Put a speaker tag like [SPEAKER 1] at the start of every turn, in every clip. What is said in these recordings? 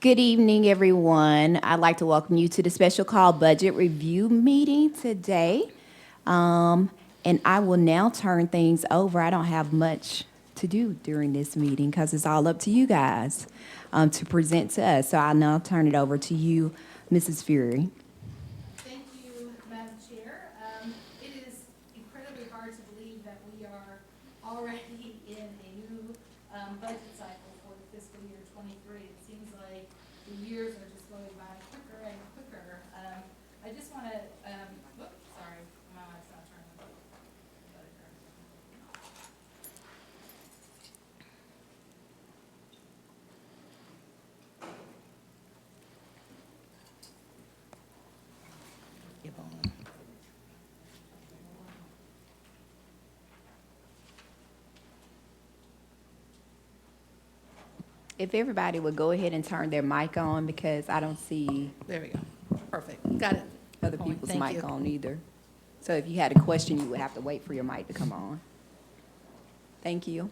[SPEAKER 1] Good evening, everyone. I'd like to welcome you to the special call budget review meeting today. And I will now turn things over. I don't have much to do during this meeting because it's all up to you guys to present to us. So I'll now turn it over to you, Mrs. Fury.
[SPEAKER 2] Thank you, Madam Chair. It is incredibly hard to believe that we are already in a new budget cycle for the fiscal year 23. It seems like the years are just going by quicker and quicker. I just want to, whoops, sorry, my light's not turning.
[SPEAKER 1] If everybody would go ahead and turn their mic on because I don't see
[SPEAKER 2] There we go. Perfect. Got it.
[SPEAKER 1] other
[SPEAKER 2] Point.
[SPEAKER 1] people's
[SPEAKER 2] Thank
[SPEAKER 1] mic
[SPEAKER 2] you.
[SPEAKER 1] on either. So if you had a question, you would have to wait for your mic to come on. Thank you.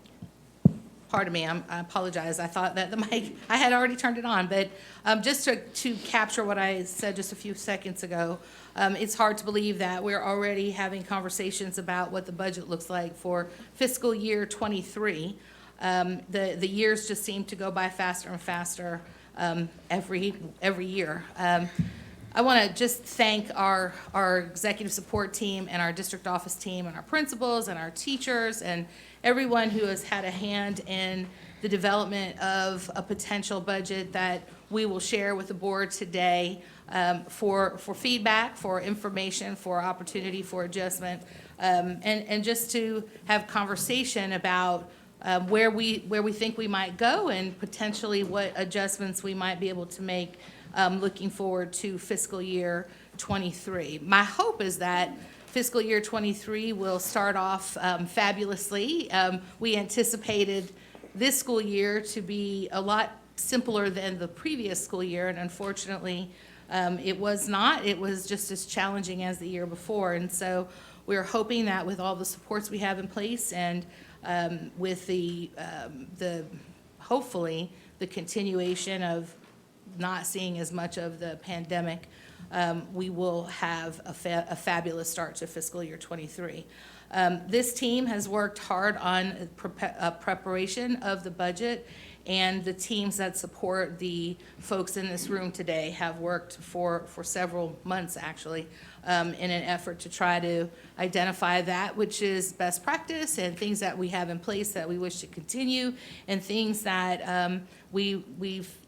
[SPEAKER 2] Pardon me, I apologize. I thought that the mic, I had already turned it on, but just to capture what I said just a few seconds ago, it's hard to believe that we're already having conversations about what the budget looks like for fiscal year 23. The years just seem to go by faster and faster every year. I want to just thank our executive support team and our district office team and our principals and our teachers and everyone who has had a hand in the development of a potential budget that we will share with the board today for feedback, for information, for opportunity for adjustment, and just to have conversation about where we think we might go and potentially what adjustments we might be able to make looking forward to fiscal year 23. My hope is that fiscal year 23 will start off fabulously. We anticipated this school year to be a lot simpler than the previous school year, and unfortunately, it was not. It was just as challenging as the year before, and so we're hoping that with all the supports we have in place and with the hopefully the continuation of not seeing as much of the pandemic, we will have a fabulous start to fiscal year 23. This team has worked hard on preparation of the budget, and the teams that support the folks in this room today have worked for several months, actually, in an effort to try to identify that which is best practice and things that we have in place that we wish to continue, and things that we've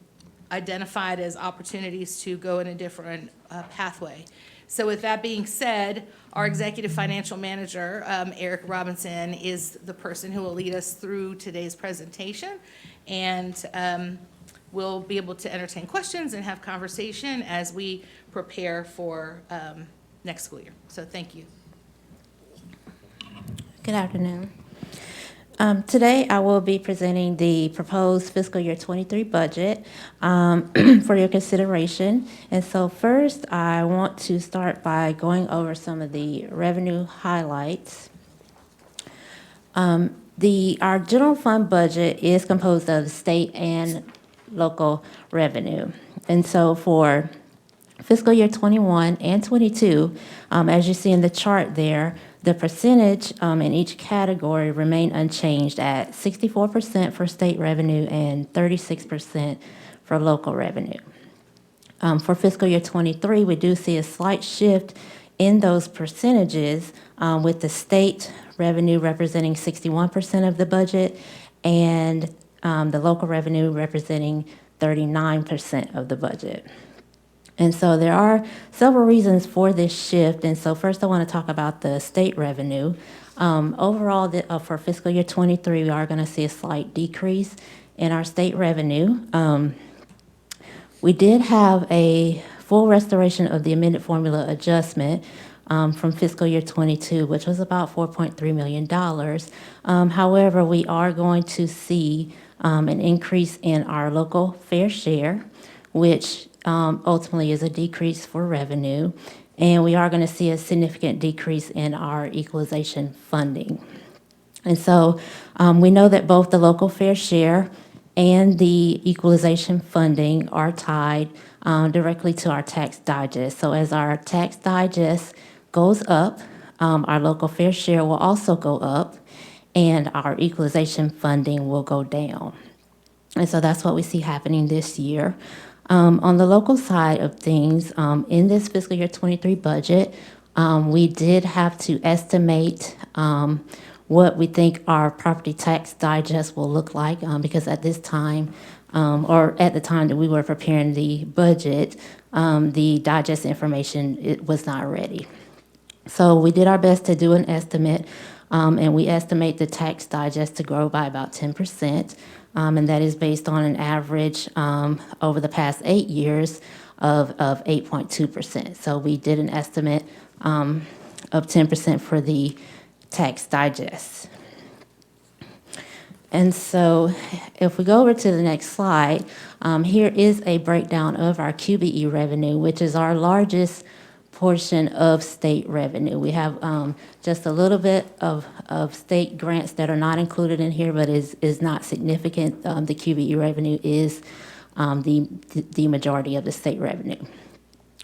[SPEAKER 2] identified as opportunities to go in a different pathway. So with that being said, our executive financial manager, Eric Robinson, is the person who will lead us through today's presentation, and we'll be able to entertain questions and have conversation as we prepare for next school year. So thank you.
[SPEAKER 3] Good afternoon. Today, I will be presenting the proposed fiscal year 23 budget for your consideration. And so first, I want to start by going over some of the revenue highlights. Our general fund budget is composed of state and local revenue. And so for fiscal year 21 and 22, as you see in the chart there, the percentage in each category remain unchanged at 64% for state revenue and 36% for local revenue. For fiscal year 23, we do see a slight shift in those percentages, with the state revenue representing 61% of the budget and the local revenue representing 39% of the budget. And so there are several reasons for this shift. And so first I want to talk about the state revenue. Overall, for fiscal year 23, we are going to see a slight decrease in our state revenue. We did have a full restoration of the amended formula adjustment from fiscal year 22, which was about $4.3 million. However, we are going to see an increase in our local fair share, which ultimately is a decrease for revenue, and we are going to see a significant decrease in our equalization funding. And so we know that both the local fair share and the equalization funding are tied directly to our tax digest. So as our tax digest goes up, our local fair share will also go up, and our equalization funding will go down. And so that's what we see happening this year. On the local side of things, in this fiscal year 23 budget, we did have to estimate what we think our property tax digest will look like, because at this time, or at the time that we were preparing the budget, the digest information, it was not ready. So we did our best to do an estimate, and we estimate the tax digest to grow by about 10%, and that is based on an average over the past 8 years of 8.2%. So we did an estimate of 10% for the tax digest. And so if we go over to the next slide, here is a breakdown of our Qbe revenue, which is our largest portion of state revenue. We have just a little bit of state grants that are not included in here, but is not significant. The Qbe revenue is the majority of the state revenue.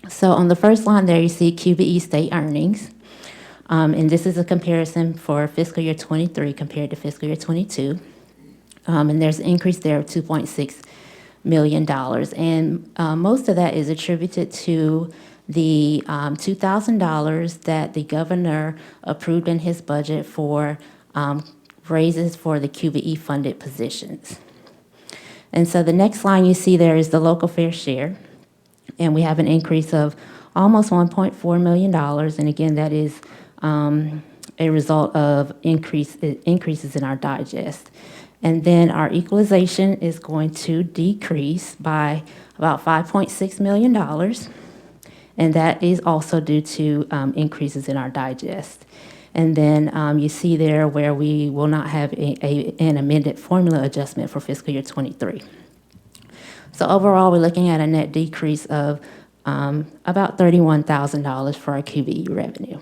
[SPEAKER 3] So on the first line there, you see Qbe state earnings. And this is a comparison for fiscal year 23 compared to fiscal year 22. And there's an increase there of $2.6 million. And most of that is attributed to the $2,000 that the governor approved in his budget for raises for the Qbe funded positions. And so the next line you see there is the local fair share. And we have an increase of almost $1.4 million. And again, that is a result of increases in our digest. And then our equalization is going to decrease by about $5.6 million. And that is also due to increases in our digest. And then you see there where we will not have an amended formula adjustment for fiscal year 23. So overall, we're looking at a net decrease of about $31,000 for our Qbe revenue.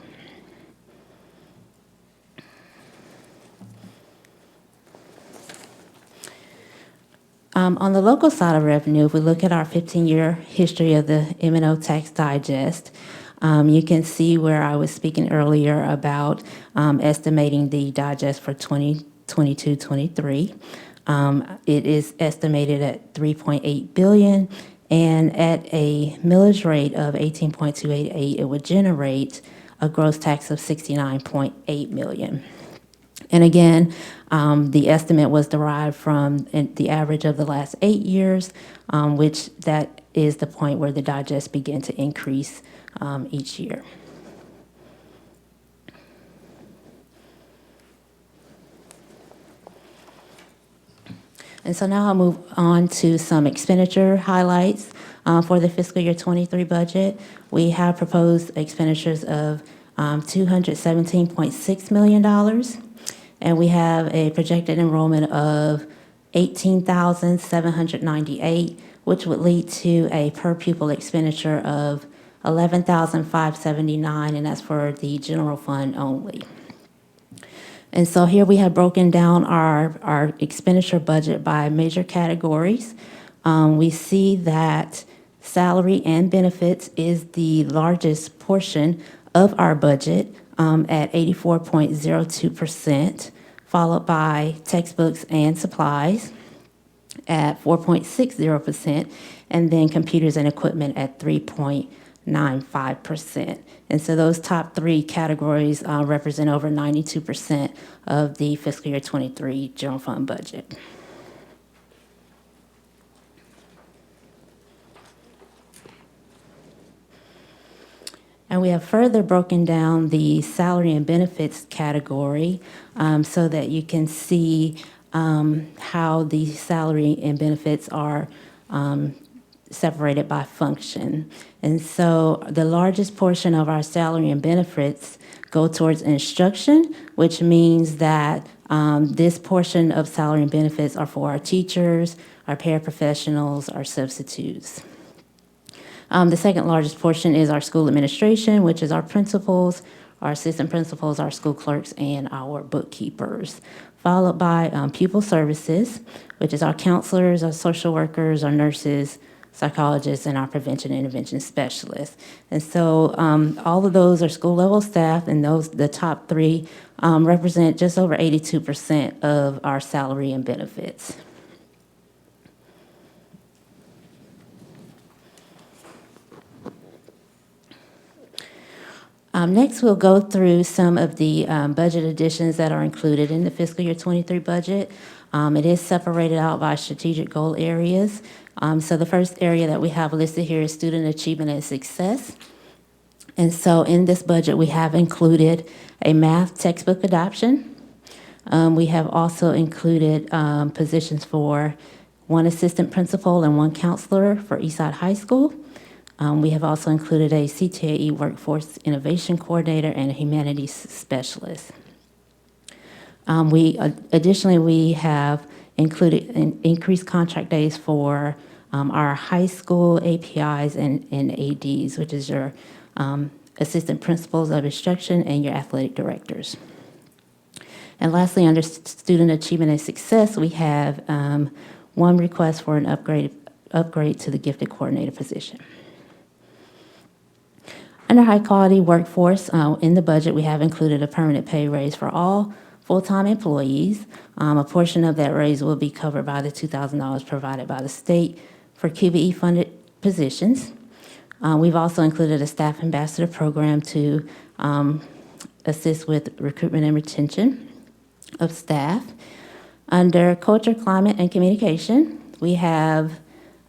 [SPEAKER 3] On the local side of revenue, if we look at our 15-year history of the M&O Tax Digest, you can see where I was speaking earlier about estimating the digest for 2022-23. It is estimated at $3.8 billion, and at a millage rate of 18.288, it would generate a gross tax of $69.8 million. And again, the estimate was derived from the average of the last 8 years, which that is the point where the digest began to increase each year. And so now I'll move on to some expenditure highlights for the fiscal year 23 budget. We have proposed expenditures of $217.6 million. And we have a projected enrollment of 18,798, which would lead to a per pupil expenditure of 11,579, and that's for the general fund only. And so here we have broken down our expenditure budget by major categories. We see that salary and benefits is the largest portion of our budget, at 84.02%, followed by textbooks and supplies at 4.60%, and then computers and equipment at 3.95%. And so those top three categories represent over 92% of the fiscal year 23 general fund budget. And we have further broken down the salary and benefits category so that you can see how the salary and benefits are separated by function. And so the largest portion of our salary and benefits go towards instruction, which means that this portion of salary and benefits are for our teachers, our paraprofessionals, our substitutes. The second largest portion is our school administration, which is our principals, our assistant principals, our school clerks, and our bookkeepers, followed by pupil services, which is our counselors, our social workers, our nurses, psychologists, and our prevention and intervention specialists. And so all of those are school-level staff, and the top three represent just over 82% of our salary and benefits. Next, we'll go through some of the budget additions that are included in the fiscal year 23 budget. It is separated out by strategic goal areas. So the first area that we have listed here is student achievement and success. And so in this budget, we have included a math textbook adoption. We have also included positions for one assistant principal and one counselor for Eastside High School. We have also included a CTAE Workforce Innovation Coordinator and a Humanities Specialist. Additionally, we have included increased contract days for our high school APIs and ADs, which is your assistant principals of instruction and your athletic directors. And lastly, under student achievement and success, we have one request for an upgrade to the gifted coordinator position. Under high quality workforce, in the budget, we have included a permanent pay raise for all full-time employees. A portion of that raise will be covered by the $2,000 provided by the state for Qbe funded positions. We've also included a staff ambassador program to assist with recruitment and retention of staff. Under culture, climate, and communication, we have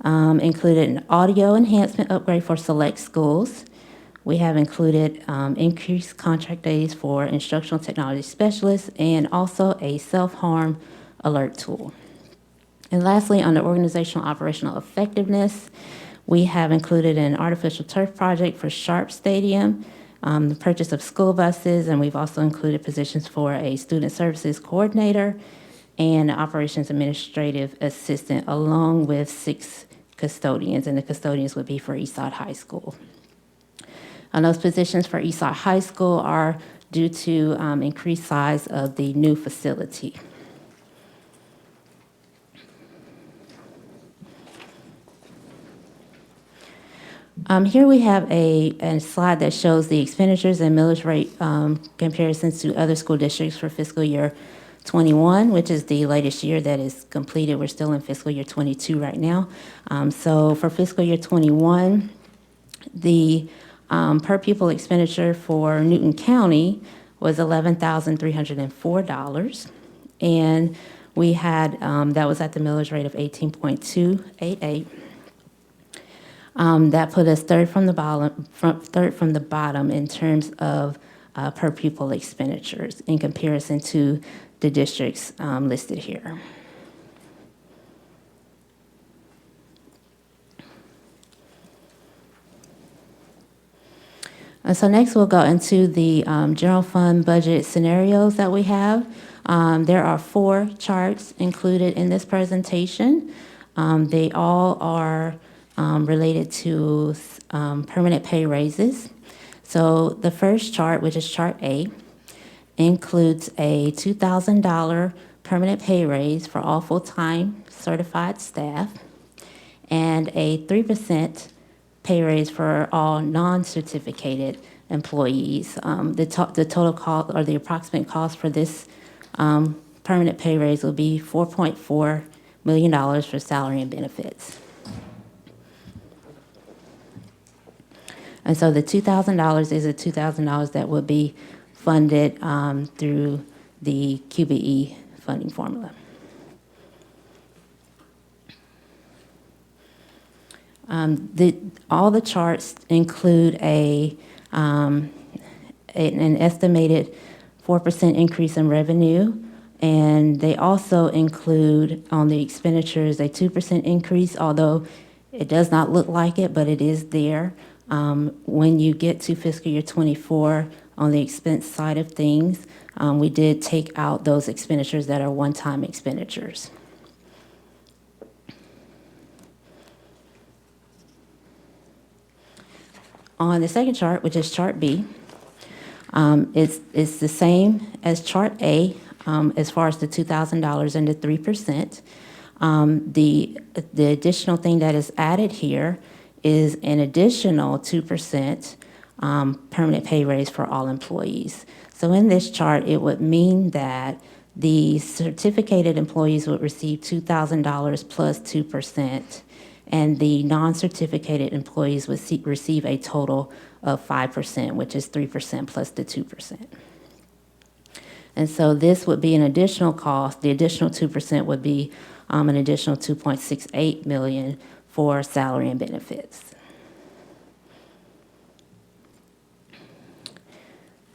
[SPEAKER 3] included an audio enhancement upgrade for select schools. We have included increased contract days for instructional technology specialists and also a self-harm alert tool. And lastly, under organizational operational effectiveness, we have included an artificial turf project for Sharp Stadium, the purchase of school buses, and we've also included positions for a student services coordinator and operations administrative assistant, along with 6 custodians, and the custodians would be for Eastside High School. And those positions for Eastside High School are due to increased size of the new facility. Here we have a slide that shows the expenditures and millage rate comparisons to other school districts for fiscal year 21, which is the latest year that is completed. We're still in fiscal year 22 right now. So for fiscal year 21, the per pupil expenditure for Newton County was $11,304. And we had, that was at the millage rate of 18.288. That put us third from the bottom in terms of per pupil expenditures in comparison to the districts listed here. So next we'll go into the general fund budget scenarios that we have. There are 4 charts included in this presentation. They all are related to permanent pay raises. So the first chart, which is chart A, includes a $2,000 permanent pay raise for all full-time certified staff and a 3% pay raise for all non-certificated employees. The total cost or the approximate cost for this permanent pay raise will be $4.4 million for salary and benefits. And so the $2,000 is the $2,000 that will be funded through the Qbe funding formula. All the charts include an estimated 4% increase in revenue, and they also include on the expenditures a 2% increase, although it does not look like it, but it is there. When you get to fiscal year 24, on the expense side of things, we did take out those expenditures that are one-time expenditures. On the second chart, which is chart B, it's the same as chart A. as far as the $2,000 and the 3%. The additional thing that is added here is an additional 2% permanent pay raise for all employees. So in this chart, it would mean that the certificated employees would receive $2,000 plus 2%, and the non-certificated employees would receive a total of 5%, which is 3% plus the 2%. And so this would be an additional cost. The additional 2% would be an additional $2.68 million for salary and benefits.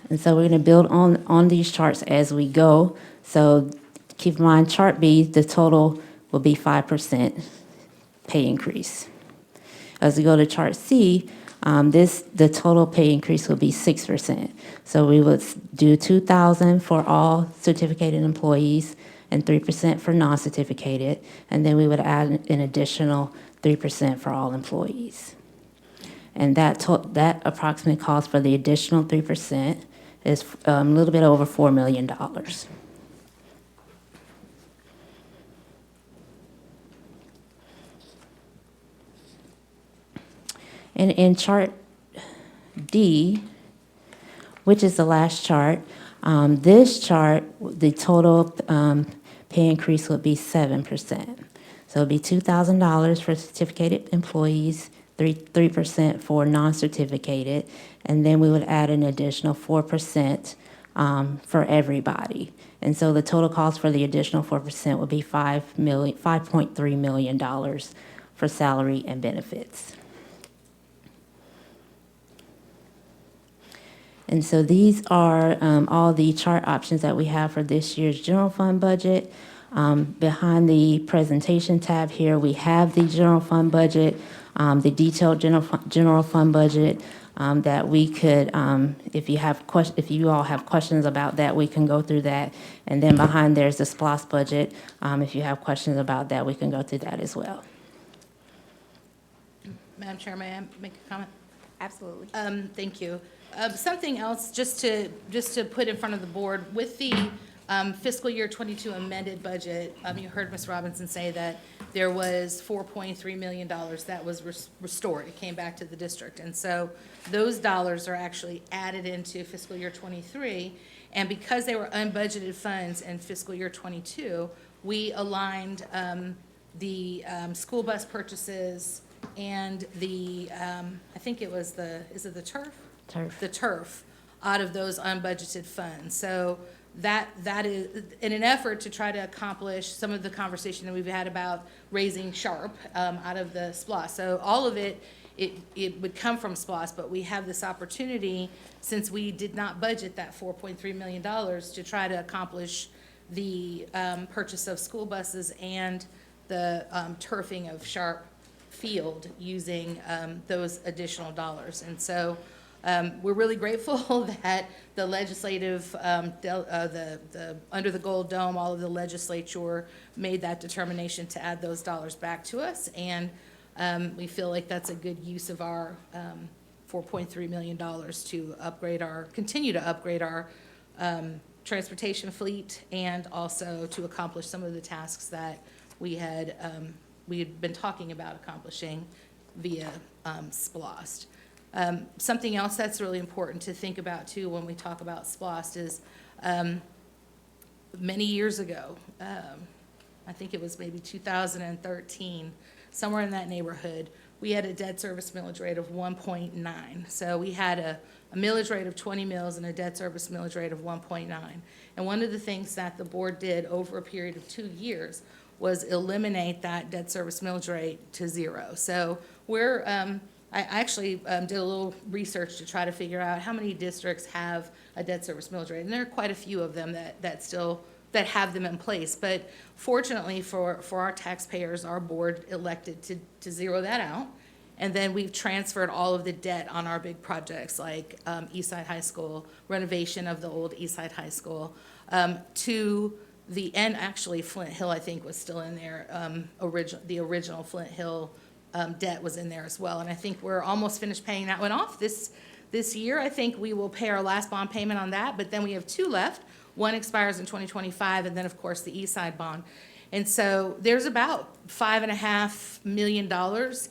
[SPEAKER 3] And so we're going to build on these charts as we go. So keep in mind, chart B, the total will be 5% pay increase. As we go to chart C, the total pay increase will be 6%. So we would do $2,000 for all certificated employees and 3% for non-certificated, and then we would add an additional 3% for all employees. And that approximate cost for the additional 3% is a little bit over $4 million. And in chart D, which is the last chart, this chart, the total pay increase would be 7%. So it'd be $2,000 for certificated employees, 3% for non-certificated, and then we would add an additional 4% for everybody. And so the total cost for the additional 4% would be $5.3 million for salary and benefits. And so these are all the chart options that we have for this year's general fund budget. Behind the presentation tab here, we have the general fund budget, the detailed general fund budget that we could, if you all have questions about that, we can go through that. And then behind there's the SPLOST budget. If you have questions about that, we can go through that as well.
[SPEAKER 2] Madam Chair, may I make a comment?
[SPEAKER 1] Absolutely.
[SPEAKER 2] Thank you. Something else, just to put in front of the board, with the fiscal year 22 amended budget, you heard Ms. Robinson say that there was $4.3 million that was restored. It came back to the district. And so those dollars are actually added into fiscal year 23. And because they were unbudgeted funds in fiscal year 22, we aligned the school bus purchases and the, I think it was is it the turf? The turf out of those unbudgeted funds. So that is in an effort to try to accomplish some of the conversation that we've had about raising SHARP out of the SPLOST. So all of it would come from SPLOST, but we have this opportunity, since we did not budget that $4.3 million, to try to accomplish the purchase of school buses and the turfing of SHARP Field using those additional dollars. And so we're really grateful that the legislative, under the gold dome, all of the legislature made that determination to add those dollars back to us. And we feel like that's a good use of our $4.3 million to continue to upgrade our transportation fleet, and also to accomplish some of the tasks that we had been talking about accomplishing via SPLOST. Something else that's really important to think about too when we talk about SPLOST is many years ago, I think it was maybe 2013, somewhere in that neighborhood, we had a debt service millage rate of 1.9. So we had a millage rate of 20 mills and a debt service millage rate of 1.9. And one of the things that the board did over a period of 2 years was eliminate that debt service millage rate to 0. So we're I actually did a little research to try to figure out how many districts have a debt service millage rate, and there are quite a few of them that have them in place. But fortunately for our taxpayers, our board elected to zero that out, and then we've transferred all of the debt on our big projects like Eastside High School, renovation of the old Eastside High School, to the end. Actually, Flint Hill, I think, was still in there. The original Flint Hill debt was in there as well, and I think we're almost finished paying that one off this year. I think we will pay our last bond payment on that, but then we have 2 left. One expires in 2025, and then, of course, the East Side bond. And so there's about $5.5 million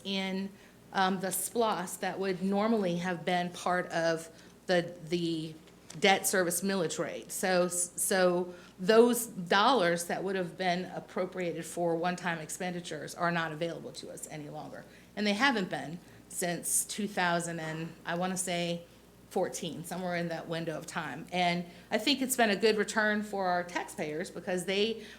[SPEAKER 2] in the SPLOST that would normally have been part of the debt service millage rate. So those dollars that would have been appropriated for one-time expenditures are not available to us any longer. And they haven't been since 2000 and, I want to say, 14, somewhere in that window of time. And I think it's been a good return for our taxpayers because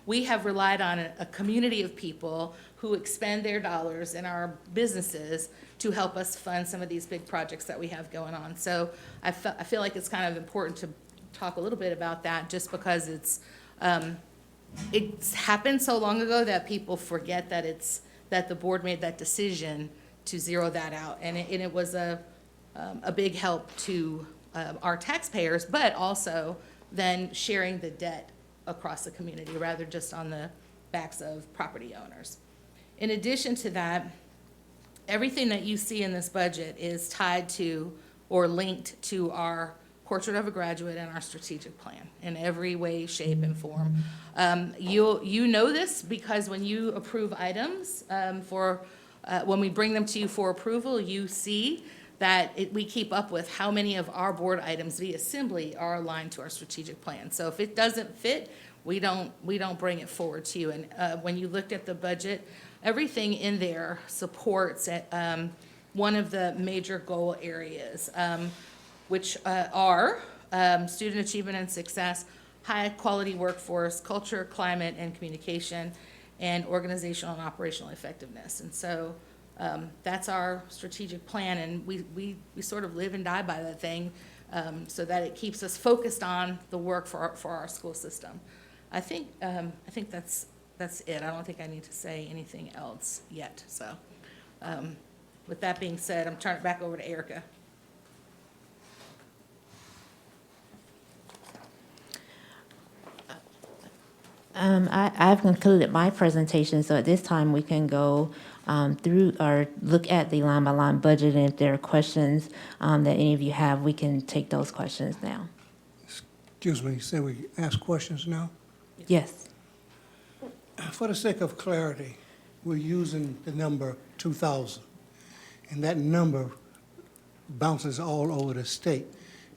[SPEAKER 2] we have relied on a community of people who expend their dollars in our businesses to help us fund some of these big projects that we have going on. So I feel like it's kind of important to talk a little bit about that just because it's happened so long ago that people forget that the board made that decision to zero that out. And it was a big help to our taxpayers, but also then sharing the debt across the community rather just on the backs of property owners. In addition to that, everything that you see in this budget is tied to or linked to our Portrait of a Graduate and our strategic plan in every way, shape, and form. You know this because when you approve items when we bring them to you for approval, you see that we keep up with how many of our board items via assembly are aligned to our strategic plan. So if it doesn't fit, we don't bring it forward to you. And when you looked at the budget, everything in there supports one of the major goal areas, which are student achievement and success, high-quality workforce, culture, climate, and communication, and organizational and operational effectiveness. And so that's our strategic plan, and we sort of live and die by that thing so that it keeps us focused on the work for our school system. I think that's it. I don't think I need to say anything else yet. So with that being said, I'm turning it back over to Erica.
[SPEAKER 3] I've concluded my presentation, so at this time we can go through or look at the line-by-line budget, and if there are questions that any of you have, we can take those questions now.
[SPEAKER 4] Excuse me, you say we ask questions now?
[SPEAKER 3] Yes.
[SPEAKER 4] For the sake of clarity, we're using the number 2,000, and that number bounces all over the state,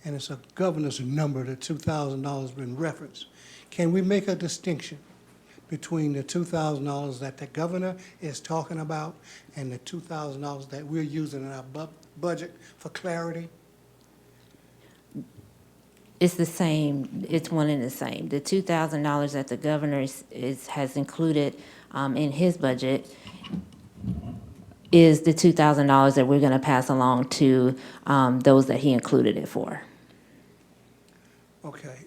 [SPEAKER 4] and it's a governor's number, the $2,000 been referenced. Can we make a distinction between the $2,000 that the governor is talking about and the $2,000 that we're using in our budget for clarity?
[SPEAKER 3] It's the same. It's one and the same. The $2,000 that the governor has included in his budget is the $2,000 that we're going to pass along to those that he included it for.
[SPEAKER 4] Okay.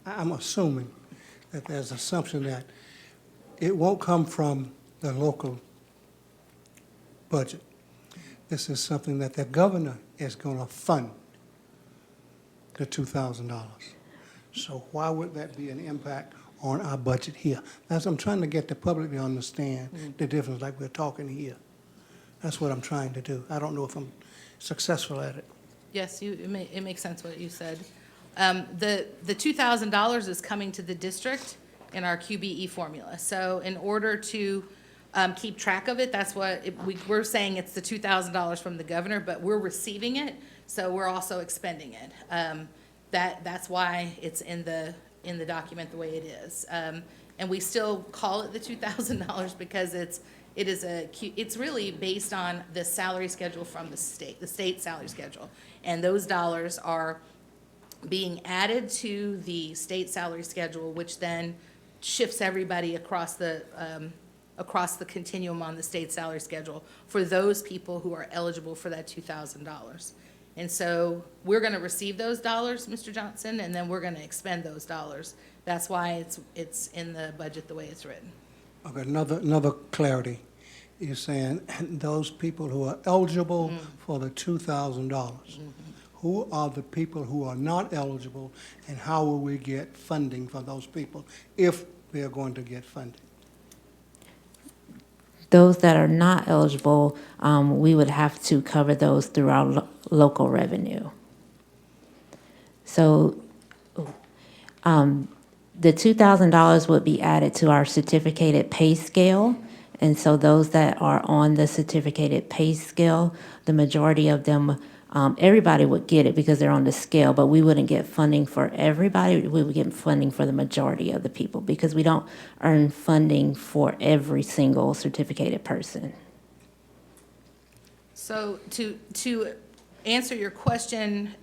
[SPEAKER 4] I'm assuming that there's assumption that it won't come from the local budget. This is something that the governor is going to fund, the $2,000. So why would that be an impact on our budget here? That's I'm trying to get the public to understand the difference like we're talking here. That's what I'm trying to do. I don't know if I'm successful at it.
[SPEAKER 2] Yes, it makes sense what you said. The $2,000 is coming to the district in our Qbe Formula. So in order to keep track of it, that's what we're saying. It's the $2,000 from the governor, but we're receiving it, so we're also expending it. That's why it's in the document the way it is. And we still call it the $2,000 because it's really based on the salary schedule from the state salary schedule, and those dollars are being added to the state salary schedule, which then shifts everybody across the continuum on the state salary schedule for those people who are eligible for that $2,000. And so we're going to receive those dollars, Mr. Johnson, and then we're going to expend those dollars. That's why it's in the budget the way it's written.
[SPEAKER 4] Okay, another clarity. You're saying those people who are eligible for the $2,000. Who are the people who are not eligible, and how will we get funding for those people if they're going to get funding?
[SPEAKER 3] Those that are not eligible, we would have to cover those through our local revenue. So The $2,000 would be added to our certificated pay scale. And so those that are on the certificated pay scale, the majority of them, everybody would get it because they're on the scale, but we wouldn't get funding for everybody. We would get funding for the majority of the people because we don't earn funding for every single certificated person.
[SPEAKER 2] So to answer your question,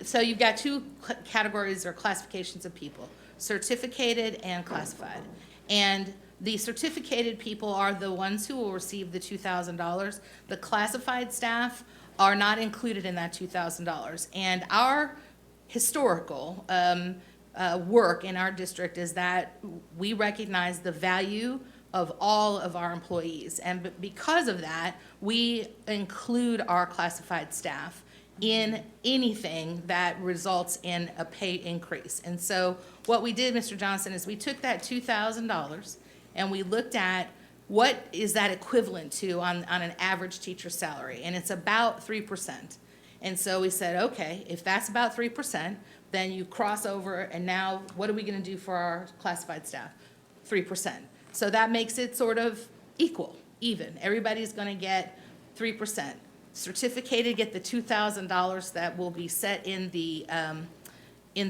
[SPEAKER 2] so you've got two categories or classifications of people, certificated and classified. And the certificated people are the ones who will receive the $2,000. The classified staff are not included in that $2,000. And our historical work in our district is that we recognize the value of all of our employees. And because of that, we include our classified staff in anything that results in a pay increase. And so what we did, Mr. Johnson, is we took that $2,000 and we looked at what is that equivalent to on an average teacher's salary, and it's about 3%. And so we said, okay, if that's about 3%, then you cross over, and now what are we gonna do for our classified staff? 3%. So that makes it sort of equal, even. Everybody's gonna get 3%. Certificated get the $2,000 that will be set in the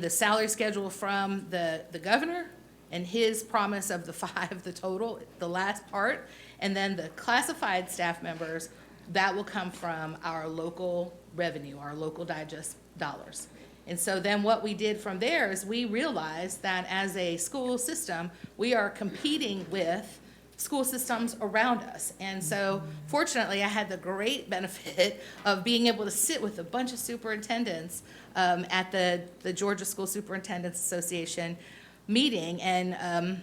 [SPEAKER 2] salary schedule from the governor and his promise of the 5, the total, the last part. And then the classified staff members, that will come from our local revenue, our local digest dollars. And so then what we did from there is we realized that as a school system, we are competing with school systems around us. And so fortunately, I had the great benefit of being able to sit with a bunch of superintendents at the Georgia School Superintendents Association meeting and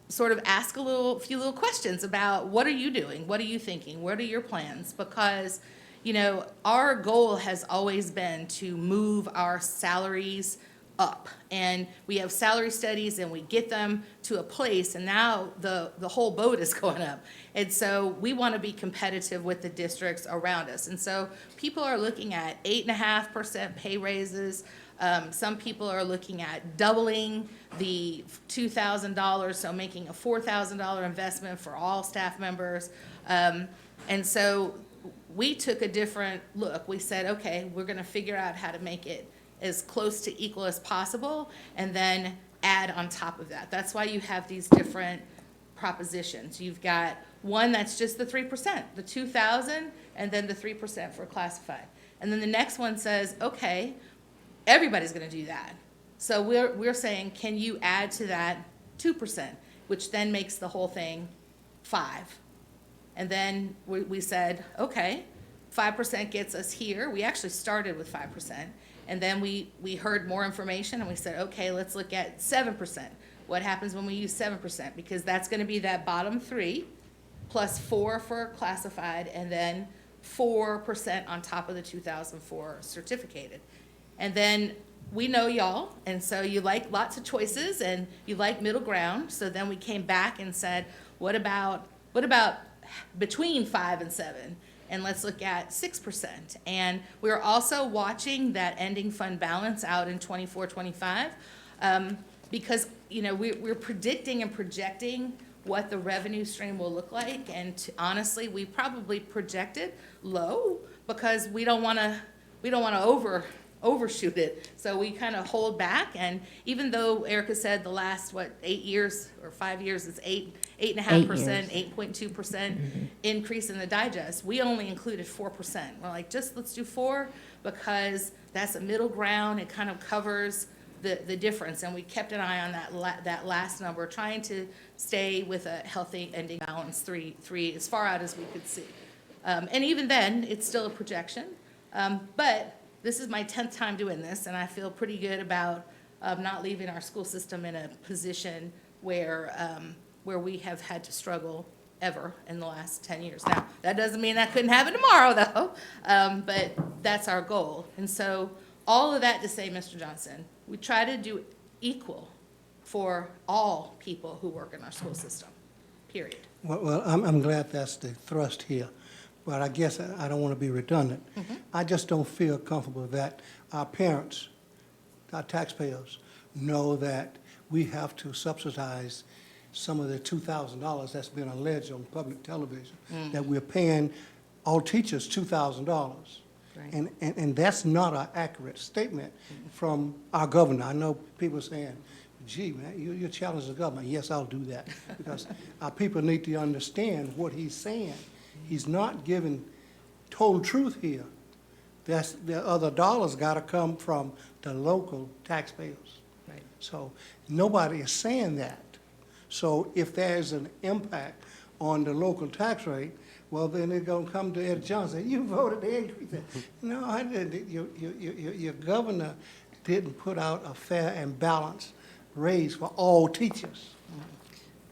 [SPEAKER 2] sort of ask a few little questions about what are you doing? What are you thinking? What are your plans? Because, you know, our goal has always been to move our salaries up. And we have salary studies and we get them to a place, and now the whole boat is going up. And so we want to be competitive with the districts around us. And so people are looking at 8.5% pay raises. Some people are looking at doubling the $2,000, so making a $4,000 investment for all staff members. And so we took a different look. We said, okay, we're going to figure out how to make it as close to equal as possible, and then add on top of that. That's why you have these different propositions. You've got one that's just the 3%, the 2,000, and then the 3% for classified. And then the next one says, okay, everybody's gonna do that. So we're saying, can you add to that 2%, which then makes the whole thing 5. And then we said, okay, 5% gets us here. We actually started with 5%. And then we heard more information and we said, okay, let's look at 7%. What happens when we use 7%? Because that's gonna be that bottom 3 plus 4 for classified, and then 4% on top of the 2,004 certificated. And then we know y'all, and so you like lots of choices and you like middle ground. So then we came back and said, what about between 5 and 7? And let's look at 6%. And we're also watching that ending fund balance out in 24-25, because, you know, we're predicting and projecting what the revenue stream will look like. And honestly, we probably projected low because we don't want to overshoot it. So we kind of hold back. And even though Erica said the last, 8 years or 5 years, it's 8.5%, 8.2% increase in the digest, we only included 4%. We're like, let's do 4 because that's a middle ground. It kind of covers the difference. And we kept an eye on that last number, trying to stay with a healthy ending balance, 3 as far out as we could see. And even then, it's still a projection. But this is my 10th time doing this, and I feel pretty good about not leaving our school system in a position where we have had to struggle ever in the last 10 years. Now, that doesn't mean that couldn't happen tomorrow, though, but that's our goal. And so all of that to say, Mr. Johnson, we try to do equal for all people who work in our school system, period.
[SPEAKER 4] Well, I'm glad that's the thrust here, but I guess I don't want to be redundant. I just don't feel comfortable that our parents, our taxpayers, know that we have to subsidize some of the $2,000 that's been alleged on public television, that we're paying all teachers $2,000.
[SPEAKER 2] Right.
[SPEAKER 4] And that's not an accurate statement from our governor. I know people saying, gee, man, you're challenging the government. Yes, I'll do that, because our people need to understand what he's saying. He's not giving total truth here. The other dollars got to come from the local taxpayers.
[SPEAKER 2] Right.
[SPEAKER 4] So nobody is saying that. So if there's an impact on the local tax rate, well, then they're going to come to Ed Johnson, you voted to increase it. No, I didn't. Your governor didn't put out a fair and balanced raise for all teachers.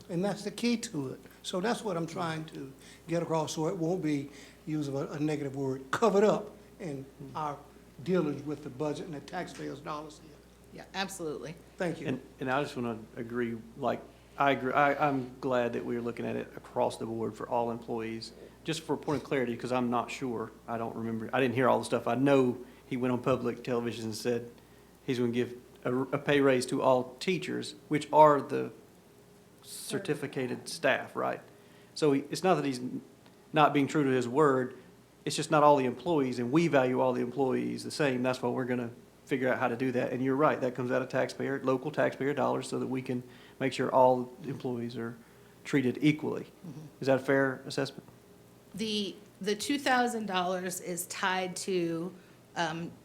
[SPEAKER 4] And that's the key to it. So that's what I'm trying to get across, so it won't be using a negative word, covered up in our dealings with the budget and the taxpayers' dollars here.
[SPEAKER 2] Yeah, absolutely.
[SPEAKER 4] Thank you.
[SPEAKER 5] And I just want to agree, like, I agree, I'm glad that we're looking at it across the board for all employees. Just for a point of clarity, because I'm not sure, I don't remember, I didn't hear all the stuff. I know he went on public television and said he's going to give a pay raise to all teachers, which are the certificated staff, right? So it's not that he's not being true to his word, it's just not all the employees, and we value all the employees the same. That's why we're going to figure out how to do that. And you're right, that comes out of local taxpayer dollars, so that we can make sure all employees are treated equally. Is that a fair assessment?
[SPEAKER 2] The $2,000 is tied to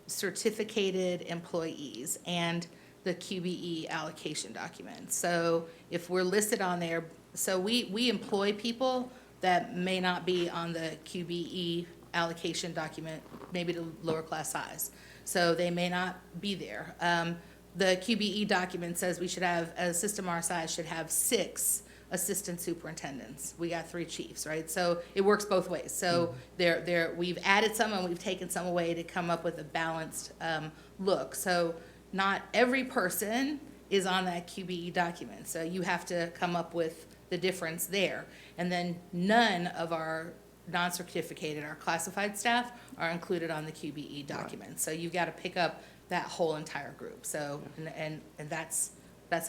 [SPEAKER 2] certificated employees and the QBE allocation document. So if we're listed on there, so we employ people that may not be on the QBE allocation document, maybe the lower class size. So they may not be there. The QBE document says we should have, a system our size should have 6 assistant superintendents. We got 3 chiefs, right? So it works both ways. So we've added some and we've taken some away to come up with a balanced look. So not every person is on that QBE document. So you have to come up with the difference there. And then none of our non-certificated, our classified staff are included on the QBE document. So you've got to pick up that whole entire group. So, and that's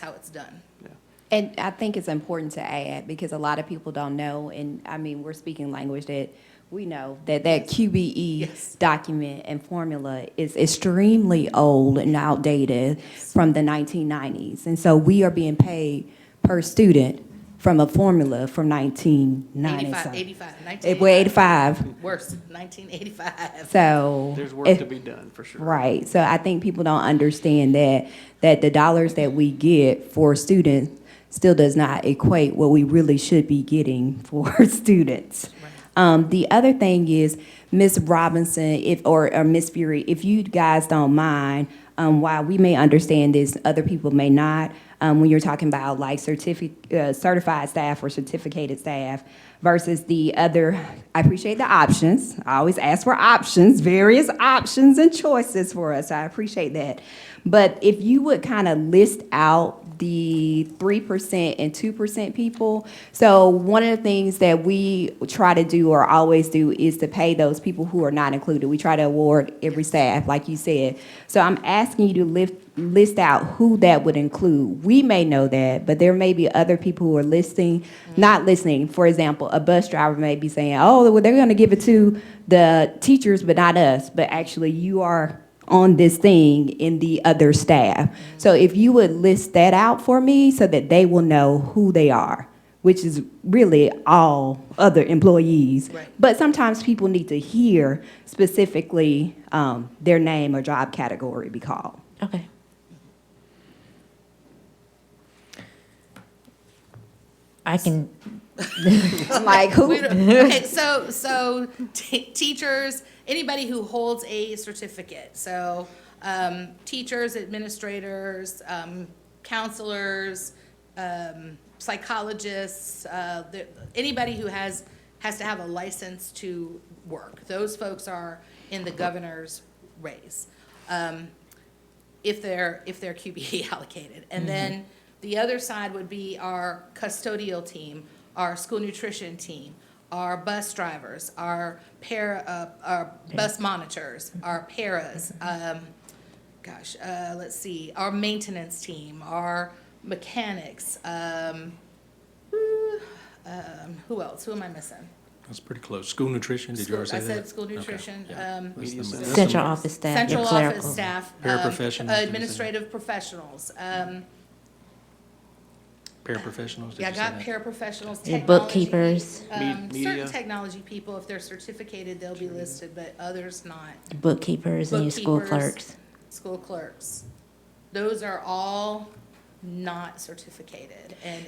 [SPEAKER 2] how it's done.
[SPEAKER 5] Yeah.
[SPEAKER 1] And I think it's important to add, because a lot of people don't know, and I mean, we're speaking language that we know, that QBE
[SPEAKER 2] Yes.
[SPEAKER 1] document and formula is extremely old and outdated from the 1990s. And so we are being paid per student from a formula from 1990.
[SPEAKER 2] 85.
[SPEAKER 1] We're 85.
[SPEAKER 2] Worse, 1985.
[SPEAKER 1] So.
[SPEAKER 5] There's work to be done, for sure.
[SPEAKER 1] Right. So I think people don't understand that the dollars that we get for students still does not equate what we really should be getting for students. The other thing is, Ms. Robinson, or Ms. Fury, if you guys don't mind, while we may understand this, other people may not, when you're talking about like certified staff or certificated staff versus the other, I appreciate the options. I always ask for options, various options and choices for us. I appreciate that. But if you would kind of list out the 3% and 2% people. So one of the things that we try to do or always do is to pay those people who are not included. We try to award every staff, like you said. So I'm asking you to list out who that would include. We may know that, but there may be other people who are not listening. For example, a bus driver may be saying, oh, well, they're going to give it to the teachers, but not us. But actually, you are on this thing in the other staff. So if you would list that out for me so that they will know who they are, which is really all other employees.
[SPEAKER 2] Right.
[SPEAKER 1] But sometimes people need to hear specifically their name or job category be called.
[SPEAKER 3] Okay. I can,
[SPEAKER 1] I'm like, who?
[SPEAKER 2] Okay, so teachers, anybody who holds a certificate, so teachers, administrators, counselors, psychologists, anybody who has to have a license to work. Those folks are in the governor's raise, if they're QBE allocated. And then the other side would be our custodial team, our school nutrition team, our bus drivers, our bus monitors, our paras, gosh, let's see, our maintenance team, our mechanics, who else? Who am I missing?
[SPEAKER 6] That's pretty close. School nutrition, did you already say
[SPEAKER 2] I
[SPEAKER 6] that?
[SPEAKER 2] said school
[SPEAKER 6] Okay,
[SPEAKER 2] nutrition,
[SPEAKER 6] yeah.
[SPEAKER 5] Media
[SPEAKER 6] That's
[SPEAKER 5] center.
[SPEAKER 6] some-
[SPEAKER 3] Central office staff, your
[SPEAKER 2] central
[SPEAKER 3] clerical.
[SPEAKER 2] office staff,
[SPEAKER 6] Paraprofessionals,
[SPEAKER 2] administrative professionals,
[SPEAKER 6] Paraprofessionals, did
[SPEAKER 2] yeah, I
[SPEAKER 6] you say
[SPEAKER 2] got
[SPEAKER 6] that?
[SPEAKER 2] paraprofessionals,
[SPEAKER 3] Your
[SPEAKER 2] technology.
[SPEAKER 3] bookkeepers.
[SPEAKER 2] Certain
[SPEAKER 5] Media.
[SPEAKER 2] technology people, if they're certificated, they'll be listed, but others not.
[SPEAKER 3] Bookkeepers and your school
[SPEAKER 2] Bookkeepers,
[SPEAKER 3] clerks.
[SPEAKER 2] School clerks. Those are all not certificated, and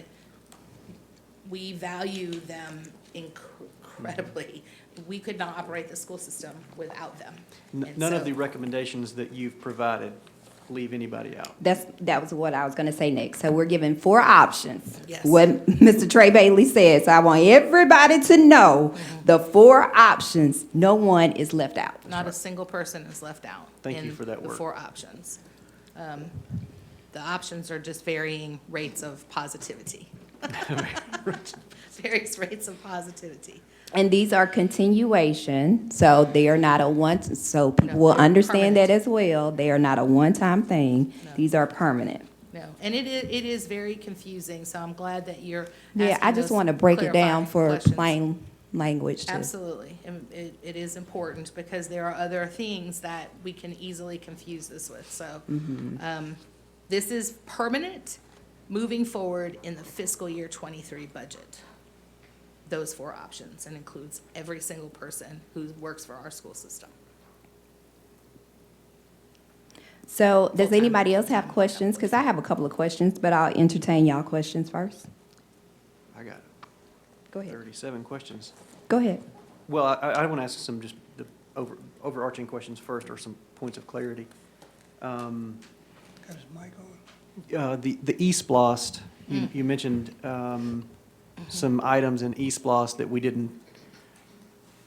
[SPEAKER 2] we value them incredibly. We could not operate the school system without them. And
[SPEAKER 5] None of
[SPEAKER 2] so-
[SPEAKER 5] the recommendations that you've provided leave anybody out.
[SPEAKER 1] That was what I was gonna say next. So we're given 4 options.
[SPEAKER 2] Yes.
[SPEAKER 1] What Mr. Trey Bailey said, so I want everybody to know the 4 options, no one is left out.
[SPEAKER 2] Not a single person is left out.
[SPEAKER 5] Thank you
[SPEAKER 2] in
[SPEAKER 5] for that
[SPEAKER 2] the
[SPEAKER 5] work.
[SPEAKER 2] 4 options. The options are just varying rates of positivity. Various rates of positivity.
[SPEAKER 1] And these are continuation, so they are not a one, so people
[SPEAKER 2] No,
[SPEAKER 1] will
[SPEAKER 2] they're
[SPEAKER 1] understand that
[SPEAKER 2] permanent.
[SPEAKER 1] as well. They are not a one-time thing.
[SPEAKER 2] No.
[SPEAKER 1] These are permanent.
[SPEAKER 2] No, and it is very confusing, so I'm glad that you're
[SPEAKER 1] Yeah, I
[SPEAKER 2] asking
[SPEAKER 1] just
[SPEAKER 2] those
[SPEAKER 1] want to break it down
[SPEAKER 2] clarifying
[SPEAKER 1] for
[SPEAKER 2] questions.
[SPEAKER 1] plain language.
[SPEAKER 2] Absolutely, and it is important because there are other things that we can easily confuse this with, so. This is permanent, moving forward in the fiscal year '23 budget. Those 4 options, and includes every single person who works for our school system.
[SPEAKER 1] So does
[SPEAKER 2] Full-time.
[SPEAKER 1] anybody else have questions? Because I have a couple of questions, but I'll entertain y'all questions first.
[SPEAKER 5] I got
[SPEAKER 1] Go ahead.
[SPEAKER 5] 37 questions.
[SPEAKER 1] Go ahead.
[SPEAKER 5] Well, I want to ask some just the overarching questions first, or some points of clarity.
[SPEAKER 4] Got his mic on?
[SPEAKER 5] The eSplost, you mentioned some items in eSplost that we didn't,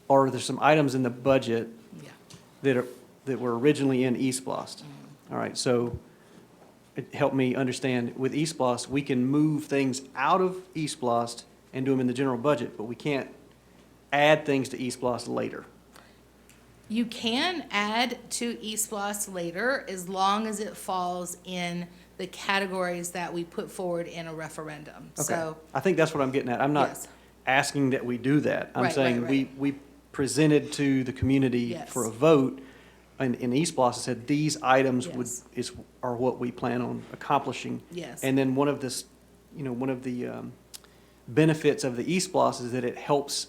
[SPEAKER 5] or there's some items in the budget
[SPEAKER 2] Yeah.
[SPEAKER 5] that were originally in eSplost. All right, so it helped me understand, with eSplost, we can move things out of eSplost and do them in the general budget, but we can't add things to eSplost later.
[SPEAKER 2] You can add to eSplost later as long as it falls in the categories that we put forward in a referendum.
[SPEAKER 5] Okay.
[SPEAKER 2] So,
[SPEAKER 5] I think that's what I'm getting at. I'm not
[SPEAKER 2] Yes.
[SPEAKER 5] asking that we do that. I'm
[SPEAKER 2] Right,
[SPEAKER 5] saying
[SPEAKER 2] right,
[SPEAKER 5] we presented to the community
[SPEAKER 2] Yes.
[SPEAKER 5] for a vote, and in eSplost, it said these items
[SPEAKER 2] Yes.
[SPEAKER 5] are what we plan on accomplishing.
[SPEAKER 2] Yes.
[SPEAKER 5] And then one of the benefits of the eSplost is that it helps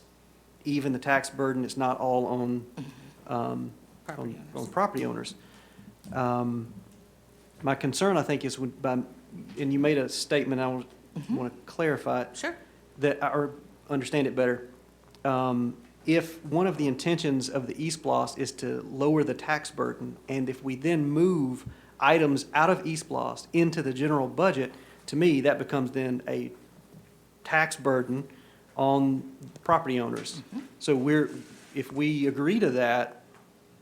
[SPEAKER 5] even the tax burden. It's not all on
[SPEAKER 2] Property
[SPEAKER 5] on
[SPEAKER 2] owners.
[SPEAKER 5] property owners. My concern, I think, is and you made a statement, I want to clarify it.
[SPEAKER 2] Sure.
[SPEAKER 5] Or understand it better. If one of the intentions of the eSplost is to lower the tax burden, and if we then move items out of eSplost into the general budget, to me, that becomes then a tax burden on the property owners. So if we agree to that,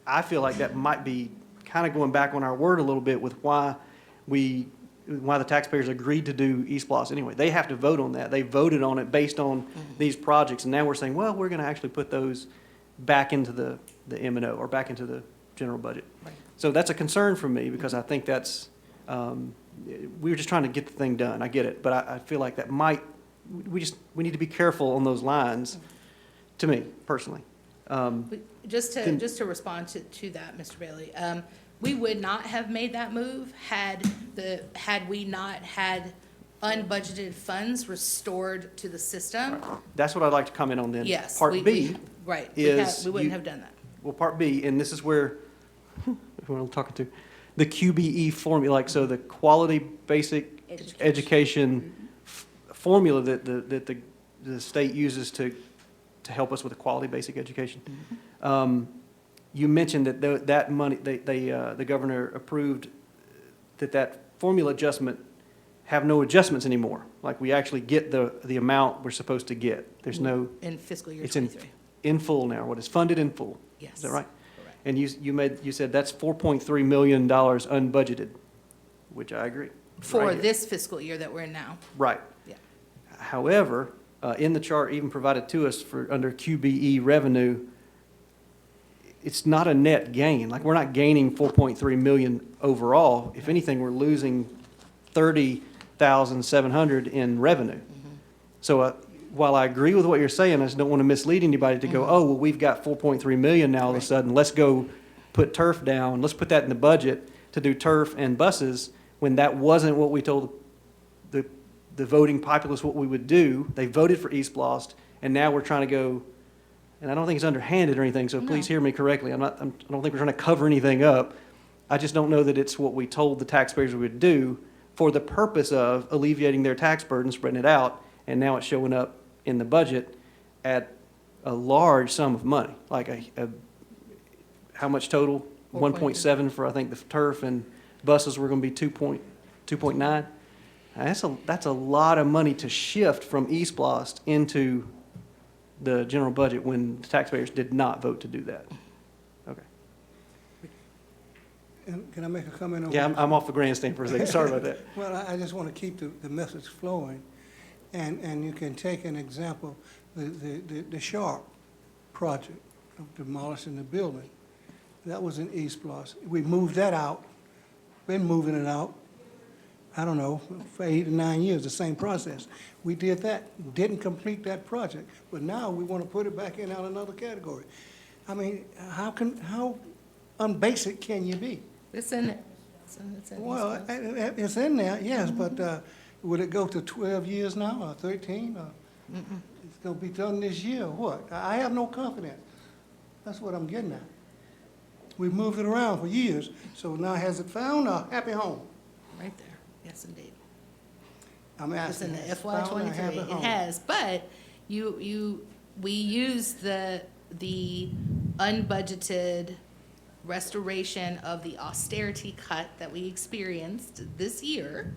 [SPEAKER 5] I feel like that might be kind of going back on our word a little bit with why the taxpayers agreed to do eSplost anyway. They have to vote on that. They voted on it based on these projects, and now we're saying, well, we're going to actually put those back into the M&O or back into the general budget.
[SPEAKER 2] Right.
[SPEAKER 5] So that's a concern for me, because I think that's, we were just trying to get the thing done. I get it, but I feel like that we need to be careful on those lines, to me, personally.
[SPEAKER 2] Just to respond to that, Mr. Bailey, we would not have made that move had we not had unbudgeted funds restored to the system.
[SPEAKER 5] That's what I'd like to comment on then.
[SPEAKER 2] Yes.
[SPEAKER 5] Part B
[SPEAKER 2] Right.
[SPEAKER 5] is
[SPEAKER 2] We wouldn't
[SPEAKER 5] you-
[SPEAKER 2] have done that.
[SPEAKER 5] Well, Part B, and this is where, who I'm talking to, the QBE formula, like, so the quality basic education formula that the state uses to help us with a quality basic education. You mentioned that that money, the governor approved that formula adjustment have no adjustments anymore. Like, we actually get the amount we're supposed to get. There's no,
[SPEAKER 2] In fiscal year
[SPEAKER 5] it's
[SPEAKER 2] '23.
[SPEAKER 5] in full now, what is funded in full.
[SPEAKER 2] Yes.
[SPEAKER 5] Is that right?
[SPEAKER 2] Correct.
[SPEAKER 5] And you said that's $4.3 million unbudgeted, which I agree.
[SPEAKER 2] For
[SPEAKER 5] Right here.
[SPEAKER 2] this fiscal year that we're in now.
[SPEAKER 5] Right.
[SPEAKER 2] Yeah.
[SPEAKER 5] However, in the chart even provided to us under QBE revenue, it's not a net gain. Like, we're not gaining 4.3 million overall. If anything, we're losing 30,700 in revenue. So while I agree with what you're saying, I just don't want to mislead anybody to go, oh, well, we've got 4.3 million now all of a sudden, let's go put turf down, let's put that in the budget to do turf and buses, when that wasn't what we told the voting populace what we would do. They voted for East Blost, and now we're trying to go, and I don't think it's underhanded or anything, so please hear me correctly. I don't think we're trying to cover anything up. I just don't know that it's what we told the taxpayers we would do for the purpose of alleviating their tax burden, spreading it out, and now it's showing up in the budget at a large sum of money, like how much total? 1.7 for, I think, the turf, and buses were going to be 2.9. That's a lot of money to shift from East Blost into the general budget when the taxpayers did not vote to do that. Okay.
[SPEAKER 4] And can I make a comment on?
[SPEAKER 5] Yeah, I'm off the grandstand for a second. Sorry about that.
[SPEAKER 4] Well, I just want to keep the message flowing, and you can take an example, the Sharp project of demolishing the building. That was in East Bloss. We moved that out, been moving it out, I don't know, for 8 to 9 years, the same process. We did that, didn't complete that project, but now we want to put it back in another category. I mean, how unbasic can you be?
[SPEAKER 2] It's in there. It's in
[SPEAKER 4] Well,
[SPEAKER 2] these
[SPEAKER 4] it's in there, yes, but would it go to 12 years now, or 13, or? It's gonna be done this year, what? I have no confidence. That's what I'm getting at. We've moved it around for years, so now has it found a happy home?
[SPEAKER 2] right there. Yes, indeed.
[SPEAKER 4] I'm
[SPEAKER 2] It's in
[SPEAKER 4] asking.
[SPEAKER 2] the
[SPEAKER 4] has it
[SPEAKER 2] FY
[SPEAKER 4] found a
[SPEAKER 2] '23.
[SPEAKER 4] happy
[SPEAKER 2] It
[SPEAKER 4] home?
[SPEAKER 2] has, but we use the unbudgeted restoration of the austerity cut that we experienced this year.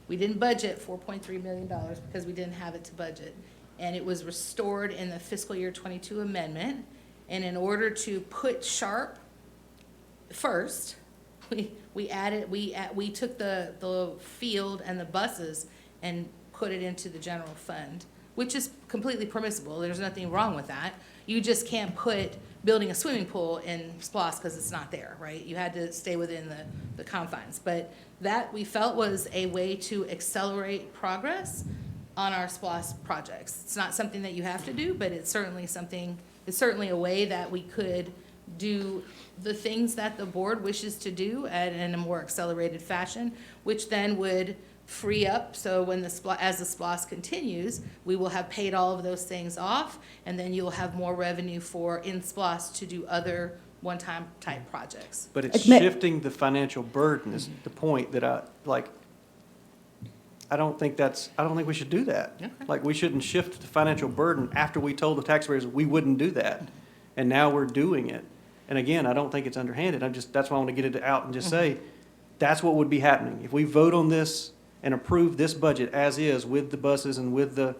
[SPEAKER 2] We didn't budget $4.3 million because we didn't have it to budget. And it was restored in the fiscal year '22 amendment. And in order to put Sharp first, we took the field and the buses and put it into the general fund, which is completely permissible. There's nothing wrong with that. You just can't put building a swimming pool in SPLOST because it's not there, right? You had to stay within the confines. But that we felt was a way to accelerate progress on our SPLOST projects. It's not something that you have to do, but it's certainly a way that we could do the things that the board wishes to do in a more accelerated fashion, which then would free up, so when as the SPLOST continues, we will have paid all of those things off, and then you'll have more revenue in SPLOST to do other one-time type projects.
[SPEAKER 5] But it's
[SPEAKER 1] Admit-
[SPEAKER 5] shifting the financial burden is the point that I don't think we should do that.
[SPEAKER 2] Okay.
[SPEAKER 5] Like, we shouldn't shift the financial burden after we told the taxpayers we wouldn't do that. And now we're doing it. And again, I don't think it's underhanded. That's why I want to get it out and just say, that's what would be happening. If we vote on this and approve this budget as is with the buses and with the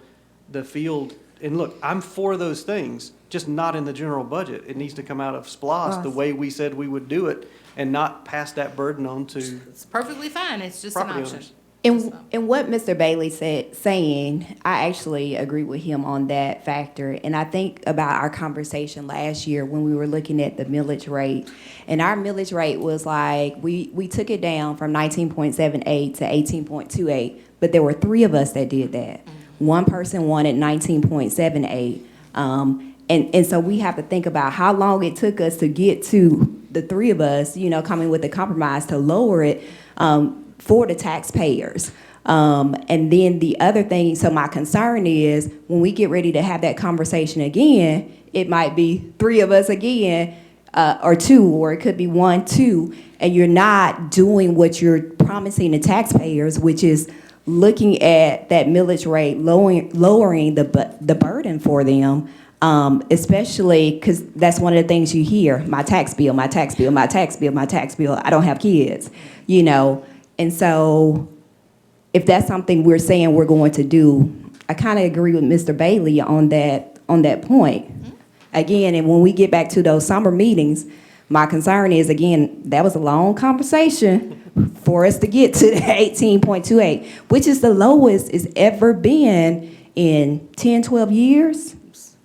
[SPEAKER 5] field, and look, I'm for those things, just not in the general budget. It needs to come out of SPLOST the way we said we would do it and not pass that burden on to
[SPEAKER 2] It's perfectly fine, it's just an
[SPEAKER 5] property
[SPEAKER 2] option.
[SPEAKER 5] owners.
[SPEAKER 1] And what Mr. Bailey saying, I actually agree with him on that factor. And I think about our conversation last year when we were looking at the millage rate. And our millage rate was like, we took it down from 19.78 to 18.28, but there were 3 of us that did that. One person wanted 19.78. And so we have to think about how long it took us to get to the 3 of us, coming with a compromise to lower it for the taxpayers. And then the other thing, so my concern is when we get ready to have that conversation again, it might be 3 of us again, or 2, or it could be 1, 2, and you're not doing what you're promising the taxpayers, which is looking at that millage rate, lowering the burden for them. Especially because that's one of the things you hear, my tax bill, my tax bill, my tax bill, my tax bill. I don't have kids, And so if that's something we're saying we're going to do, I kind of agree with Mr. Bailey on that point. Again, and when we get back to those summer meetings, my concern is, again, that was a long conversation for us to get to the 18.28, which is the lowest it's ever been in 10, 12 years.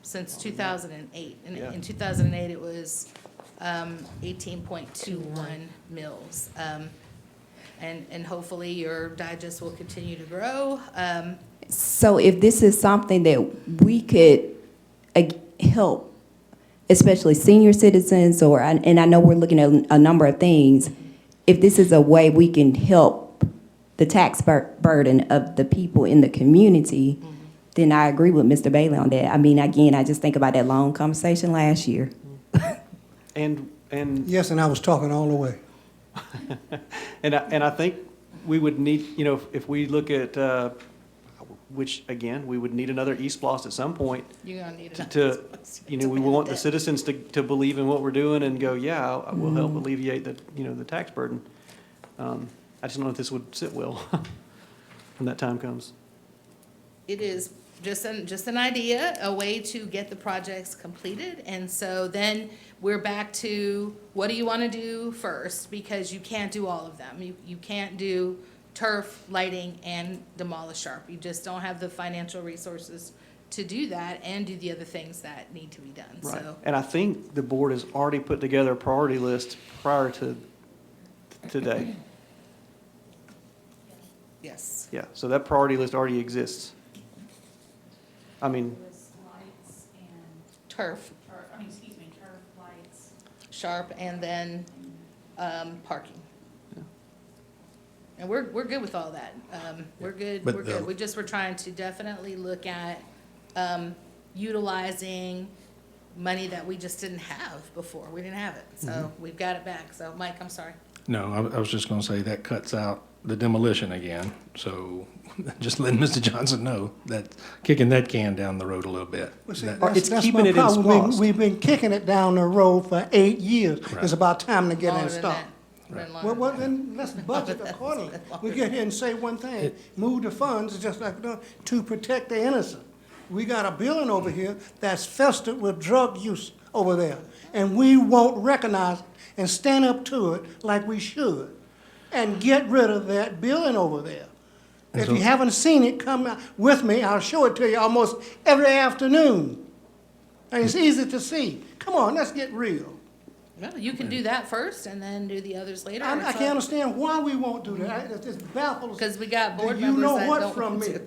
[SPEAKER 2] Since 2008.
[SPEAKER 5] Yeah.
[SPEAKER 2] In 2008, it was 18.21 mils. And hopefully your digest will continue to grow.
[SPEAKER 1] So if this is something that we could help, especially senior citizens, and I know we're looking at a number of things, if this is a way we can help the tax burden of the people in the community, then I agree with Mr. Bailey on that. I mean, again, I just think about that long conversation last year.
[SPEAKER 5] And
[SPEAKER 4] Yes, and I was talking all the way.
[SPEAKER 5] And I think we would need, if we look at, which, again, we would need another E-Splost at some point
[SPEAKER 2] You're gonna need
[SPEAKER 5] to, we want the citizens to believe in what we're doing and go, yeah, we'll help alleviate the tax burden. I just don't know if this would sit well when that time comes.
[SPEAKER 2] It is just an idea, a way to get the projects completed. And so then we're back to, what do you want to do first? Because you can't do all of them. You can't do turf, lighting, and demolish sharp. You just don't have the financial resources to do that and do the other things that need to be done.
[SPEAKER 5] Right.
[SPEAKER 2] So
[SPEAKER 5] And I think the board has already put together a priority list prior to today.
[SPEAKER 2] yes.
[SPEAKER 5] Yeah, so that priority list already exists. I mean,
[SPEAKER 2] Turf,
[SPEAKER 7] turf, lights.
[SPEAKER 2] sharp, and then parking. And we're good with all that. We're good,
[SPEAKER 6] But
[SPEAKER 2] we're
[SPEAKER 6] the-
[SPEAKER 2] good. We're trying to definitely look at utilizing money that we just didn't have before. We didn't have it, so we've got it back. So, Mike, I'm sorry.
[SPEAKER 6] No, I was just gonna say that cuts out the demolition again. So just letting Mr. Johnson know that kicking that can down the road a little bit.
[SPEAKER 4] Well, see,
[SPEAKER 6] That-
[SPEAKER 5] It's
[SPEAKER 4] that's
[SPEAKER 5] keeping
[SPEAKER 4] my
[SPEAKER 5] it in
[SPEAKER 4] problem.
[SPEAKER 5] SPLOST.
[SPEAKER 4] We've been kicking it down the road for 8 years.
[SPEAKER 6] Right.
[SPEAKER 4] It's about time to get
[SPEAKER 2] Longer
[SPEAKER 4] in
[SPEAKER 2] than
[SPEAKER 4] stock.
[SPEAKER 2] that. Been longer
[SPEAKER 4] Well,
[SPEAKER 2] than
[SPEAKER 4] then, let's budget accordingly. We get here and say one thing, move the funds, just like, to protect the innocent. We got a building over here that's festered with drug use over there, and we won't recognize it and stand up to it like we should, and get rid of that building over there. If you haven't seen it, come out with me, I'll show it to you almost every afternoon. And it's easy to see. Come on, let's get real.
[SPEAKER 2] Well, you can do that first and then do the others later.
[SPEAKER 4] I can't understand why we won't do that. It just baffles.
[SPEAKER 2] Because we got board
[SPEAKER 4] Do you
[SPEAKER 2] members
[SPEAKER 4] know
[SPEAKER 2] that
[SPEAKER 4] what
[SPEAKER 2] don't
[SPEAKER 4] from
[SPEAKER 2] want
[SPEAKER 4] me?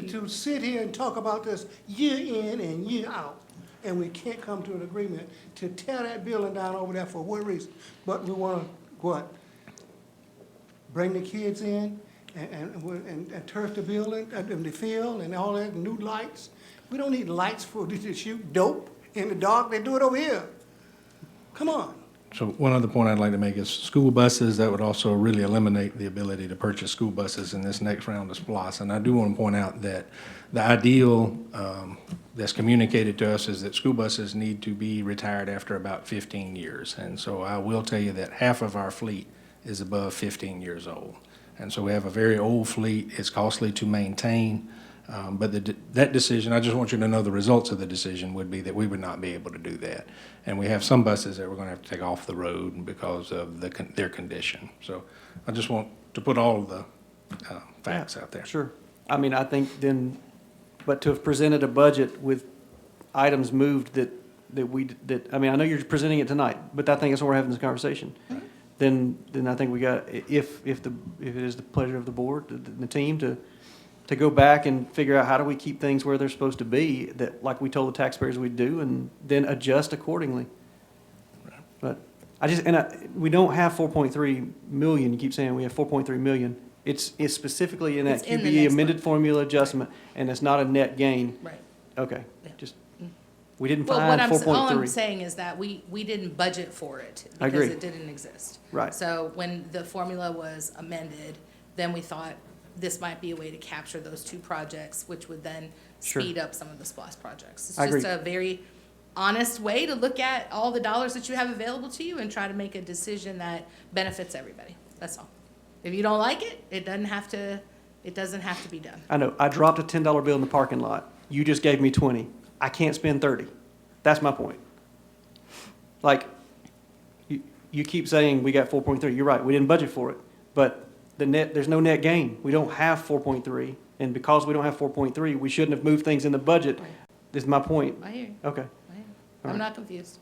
[SPEAKER 4] To sit here and talk about this year in and year out, and we can't come to an agreement to tear that building down over there for what reason? But we want to, what? Bring the kids in and turf the building, and the field, and all that, new lights? We don't need lights to shoot dope in the dark. They do it over here. Come on.
[SPEAKER 6] So one other point I'd like to make is school buses, that would also really eliminate the ability to purchase school buses in this next round of SPLOST. And I do want to point out that the ideal that's communicated to us is that school buses need to be retired after about 15 years. And so I will tell you that half of our fleet is above 15 years old. And so we have a very old fleet. It's costly to maintain. But that decision, I just want you to know the results of the decision would be that we would not be able to do that. And we have some buses that we're going to have to take off the road because of their condition. So I just want to put all of the facts out there.
[SPEAKER 5] Sure. I mean, I think then, but to have presented a budget with items moved that I mean, I know you're presenting it tonight, but I think that's why we're having this conversation. Then I think we got, if it is the pleasure of the board, the team to go back and figure out how do we keep things where they're supposed to be, that, like we told the taxpayers we'd do, and then adjust accordingly. But we don't have 4.3 million. You keep saying we have 4.3 million. It's specifically in that
[SPEAKER 2] It's in the
[SPEAKER 5] QBE
[SPEAKER 2] next
[SPEAKER 5] amended
[SPEAKER 2] one.
[SPEAKER 5] formula adjustment, and it's not a net gain.
[SPEAKER 2] Right.
[SPEAKER 5] Okay,
[SPEAKER 2] Yeah.
[SPEAKER 5] just, we didn't
[SPEAKER 2] Well,
[SPEAKER 5] find
[SPEAKER 2] all I'm
[SPEAKER 5] 4.3.
[SPEAKER 2] saying is that we didn't budget for it
[SPEAKER 5] I
[SPEAKER 2] because
[SPEAKER 5] agree.
[SPEAKER 2] it didn't exist.
[SPEAKER 5] Right.
[SPEAKER 2] So when the formula was amended, then we thought this might be a way to capture those two projects, which would then
[SPEAKER 5] Sure.
[SPEAKER 2] speed up some of the SPLOST projects. It's
[SPEAKER 5] I
[SPEAKER 2] just
[SPEAKER 5] agree.
[SPEAKER 2] a very honest way to look at all the dollars that you have available to you and try to make a decision that benefits everybody. That's all. If you don't like it, it doesn't have to be done.
[SPEAKER 5] I know, I dropped a $10 bill in the parking lot. You just gave me 20. I can't spend 30. That's my point. Like, you keep saying we got 4.3. You're right, we didn't budget for it. But there's no net gain. We don't have 4.3. And because we don't have 4.3, we shouldn't have moved things in the budget, is my point.
[SPEAKER 2] I hear you.
[SPEAKER 5] Okay.
[SPEAKER 2] I hear you.
[SPEAKER 5] All
[SPEAKER 2] I'm
[SPEAKER 5] right.
[SPEAKER 2] not confused.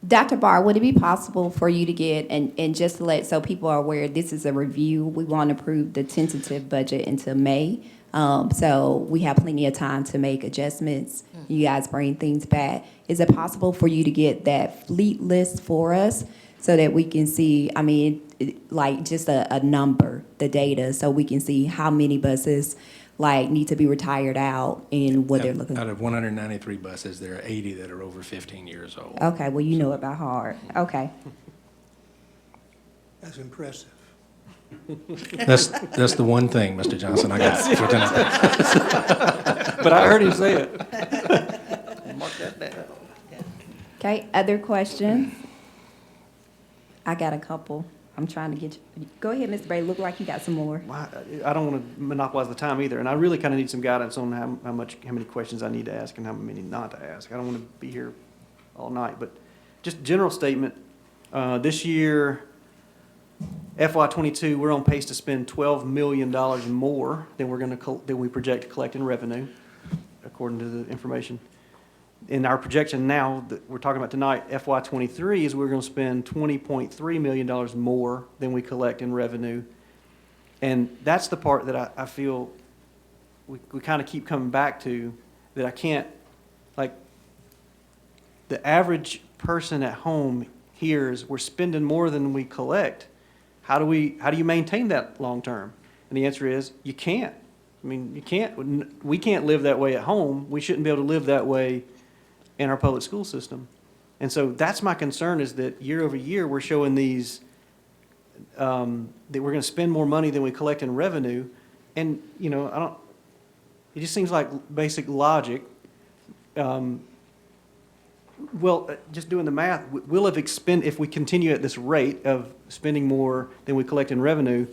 [SPEAKER 1] Dr. Barr, would it be possible for you to get, and just to let, so people are aware, this is a review. We want to approve the tentative budget until May. So we have plenty of time to make adjustments. You guys bring things back. Is it possible for you to get that fleet list for us so that we can see, I mean, like just a number, the data, so we can see how many buses like need to be retired out and what they're looking for?
[SPEAKER 6] Out of 193 buses, there are 80 that are over 15 years old.
[SPEAKER 1] Okay, well, you know it by heart. Okay.
[SPEAKER 4] That's impressive.
[SPEAKER 6] That's the one thing, Mr. Johnson, I got for tonight.
[SPEAKER 5] But I heard him say it. Mark that down.
[SPEAKER 1] Okay, other questions? I got a couple. I'm trying to get you. Go ahead, Mr. Bray. Look like you got some more.
[SPEAKER 5] Well, I don't want to monopolize the time either, and I really kind of need some guidance on how many questions I need to ask and how many not to ask. I don't want to be here all night, but just general statement. This year, FY22, we're on pace to spend $12 million more than we project to collect in revenue, according to the information. In our projection now that we're talking about tonight, FY23, is we're going to spend $20.3 million more than we collect in revenue. And that's the part that I feel we kind of keep coming back to, that I can't, like, the average person at home hears we're spending more than we collect. How do you maintain that long term? And the answer is you can't. I mean, we can't live that way at home. We shouldn't be able to live that way in our public school system. And so that's my concern, is that year over year, we're showing these, that we're going to spend more money than we collect in revenue. And, you know, it just seems like basic logic. Just doing the math, we'll have if we continue at this rate of spending more than we collect in revenue,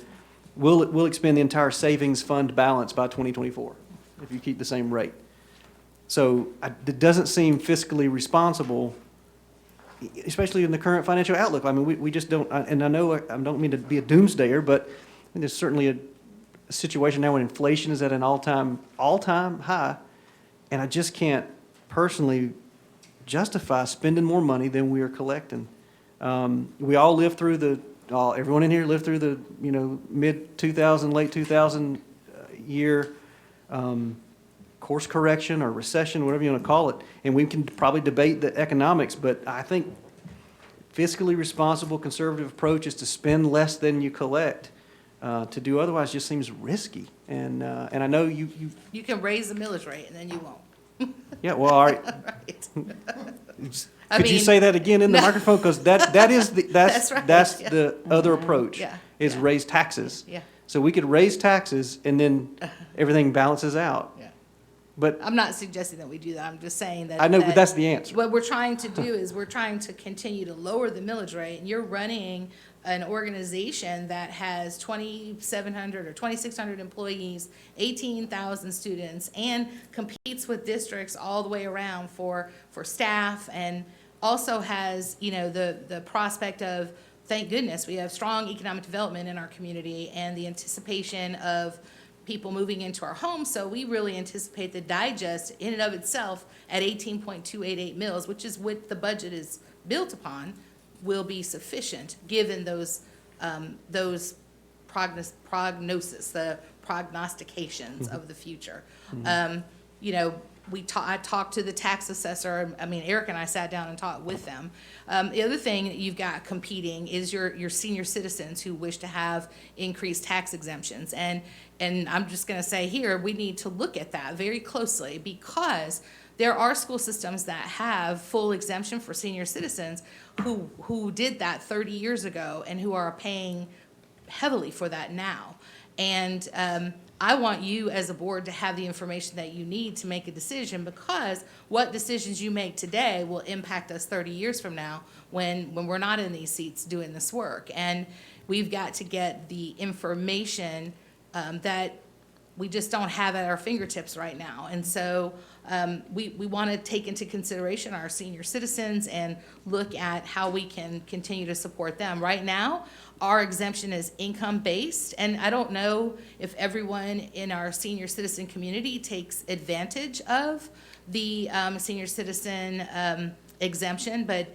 [SPEAKER 5] we'll expend the entire savings fund balance by 2024, if you keep the same rate. So it doesn't seem fiscally responsible, especially in the current financial outlook. I mean, we just don't, and I know I don't mean to be a doomsdayer, but there's certainly a situation now when inflation is at an all-time high, and I just can't personally justify spending more money than we are collecting. We all lived through everyone in here lived through the, mid-2000, late 2000 year course correction or recession, whatever you want to call it, and we can probably debate the economics, but I think fiscally responsible conservative approach is to spend less than you collect. To do otherwise just seems risky, and I know you
[SPEAKER 2] can raise the millage rate and then you won't.
[SPEAKER 5] Yeah, well, all right.
[SPEAKER 2] Right.
[SPEAKER 5] Could you say that again in the microphone? Because that's
[SPEAKER 2] right, yeah.
[SPEAKER 5] the other approach,
[SPEAKER 2] Yeah,
[SPEAKER 5] is
[SPEAKER 2] yeah.
[SPEAKER 5] raise taxes.
[SPEAKER 2] Yeah.
[SPEAKER 5] So we could raise taxes and then everything balances out.
[SPEAKER 2] Yeah.
[SPEAKER 5] But
[SPEAKER 2] I'm not suggesting that we do that. I'm just saying that.
[SPEAKER 5] I know, but that's the answer.
[SPEAKER 2] What we're trying to do is we're trying to continue to lower the millage rate, and you're running an organization that has 2,700 or 2,600 employees, 18,000 students, and competes with districts all the way around for staff, and also has, the prospect of, thank goodness, we have strong economic development in our community and the anticipation of people moving into our homes. So we really anticipate the digest in and of itself at 18.288 mils, which is what the budget is built upon, will be sufficient given those prognosis, the prognostications of the future. I talked to the tax assessor. I mean, Eric and I sat down and talked with them. The other thing that you've got competing is your senior citizens who wish to have increased tax exemptions. And I'm just going to say here, we need to look at that very closely, because there are school systems that have full exemption for senior citizens who did that 30 years ago and who are paying heavily for that now. And I want you as a board to have the information that you need to make a decision, because what decisions you make today will impact us 30 years from now when we're not in these seats doing this work. And we've got to get the information that we just don't have at our fingertips right now. And so we want to take into consideration our senior citizens and look at how we can continue to support them. Right now, our exemption is income-based, and I don't know if everyone in our senior citizen community takes advantage of the senior citizen exemption, but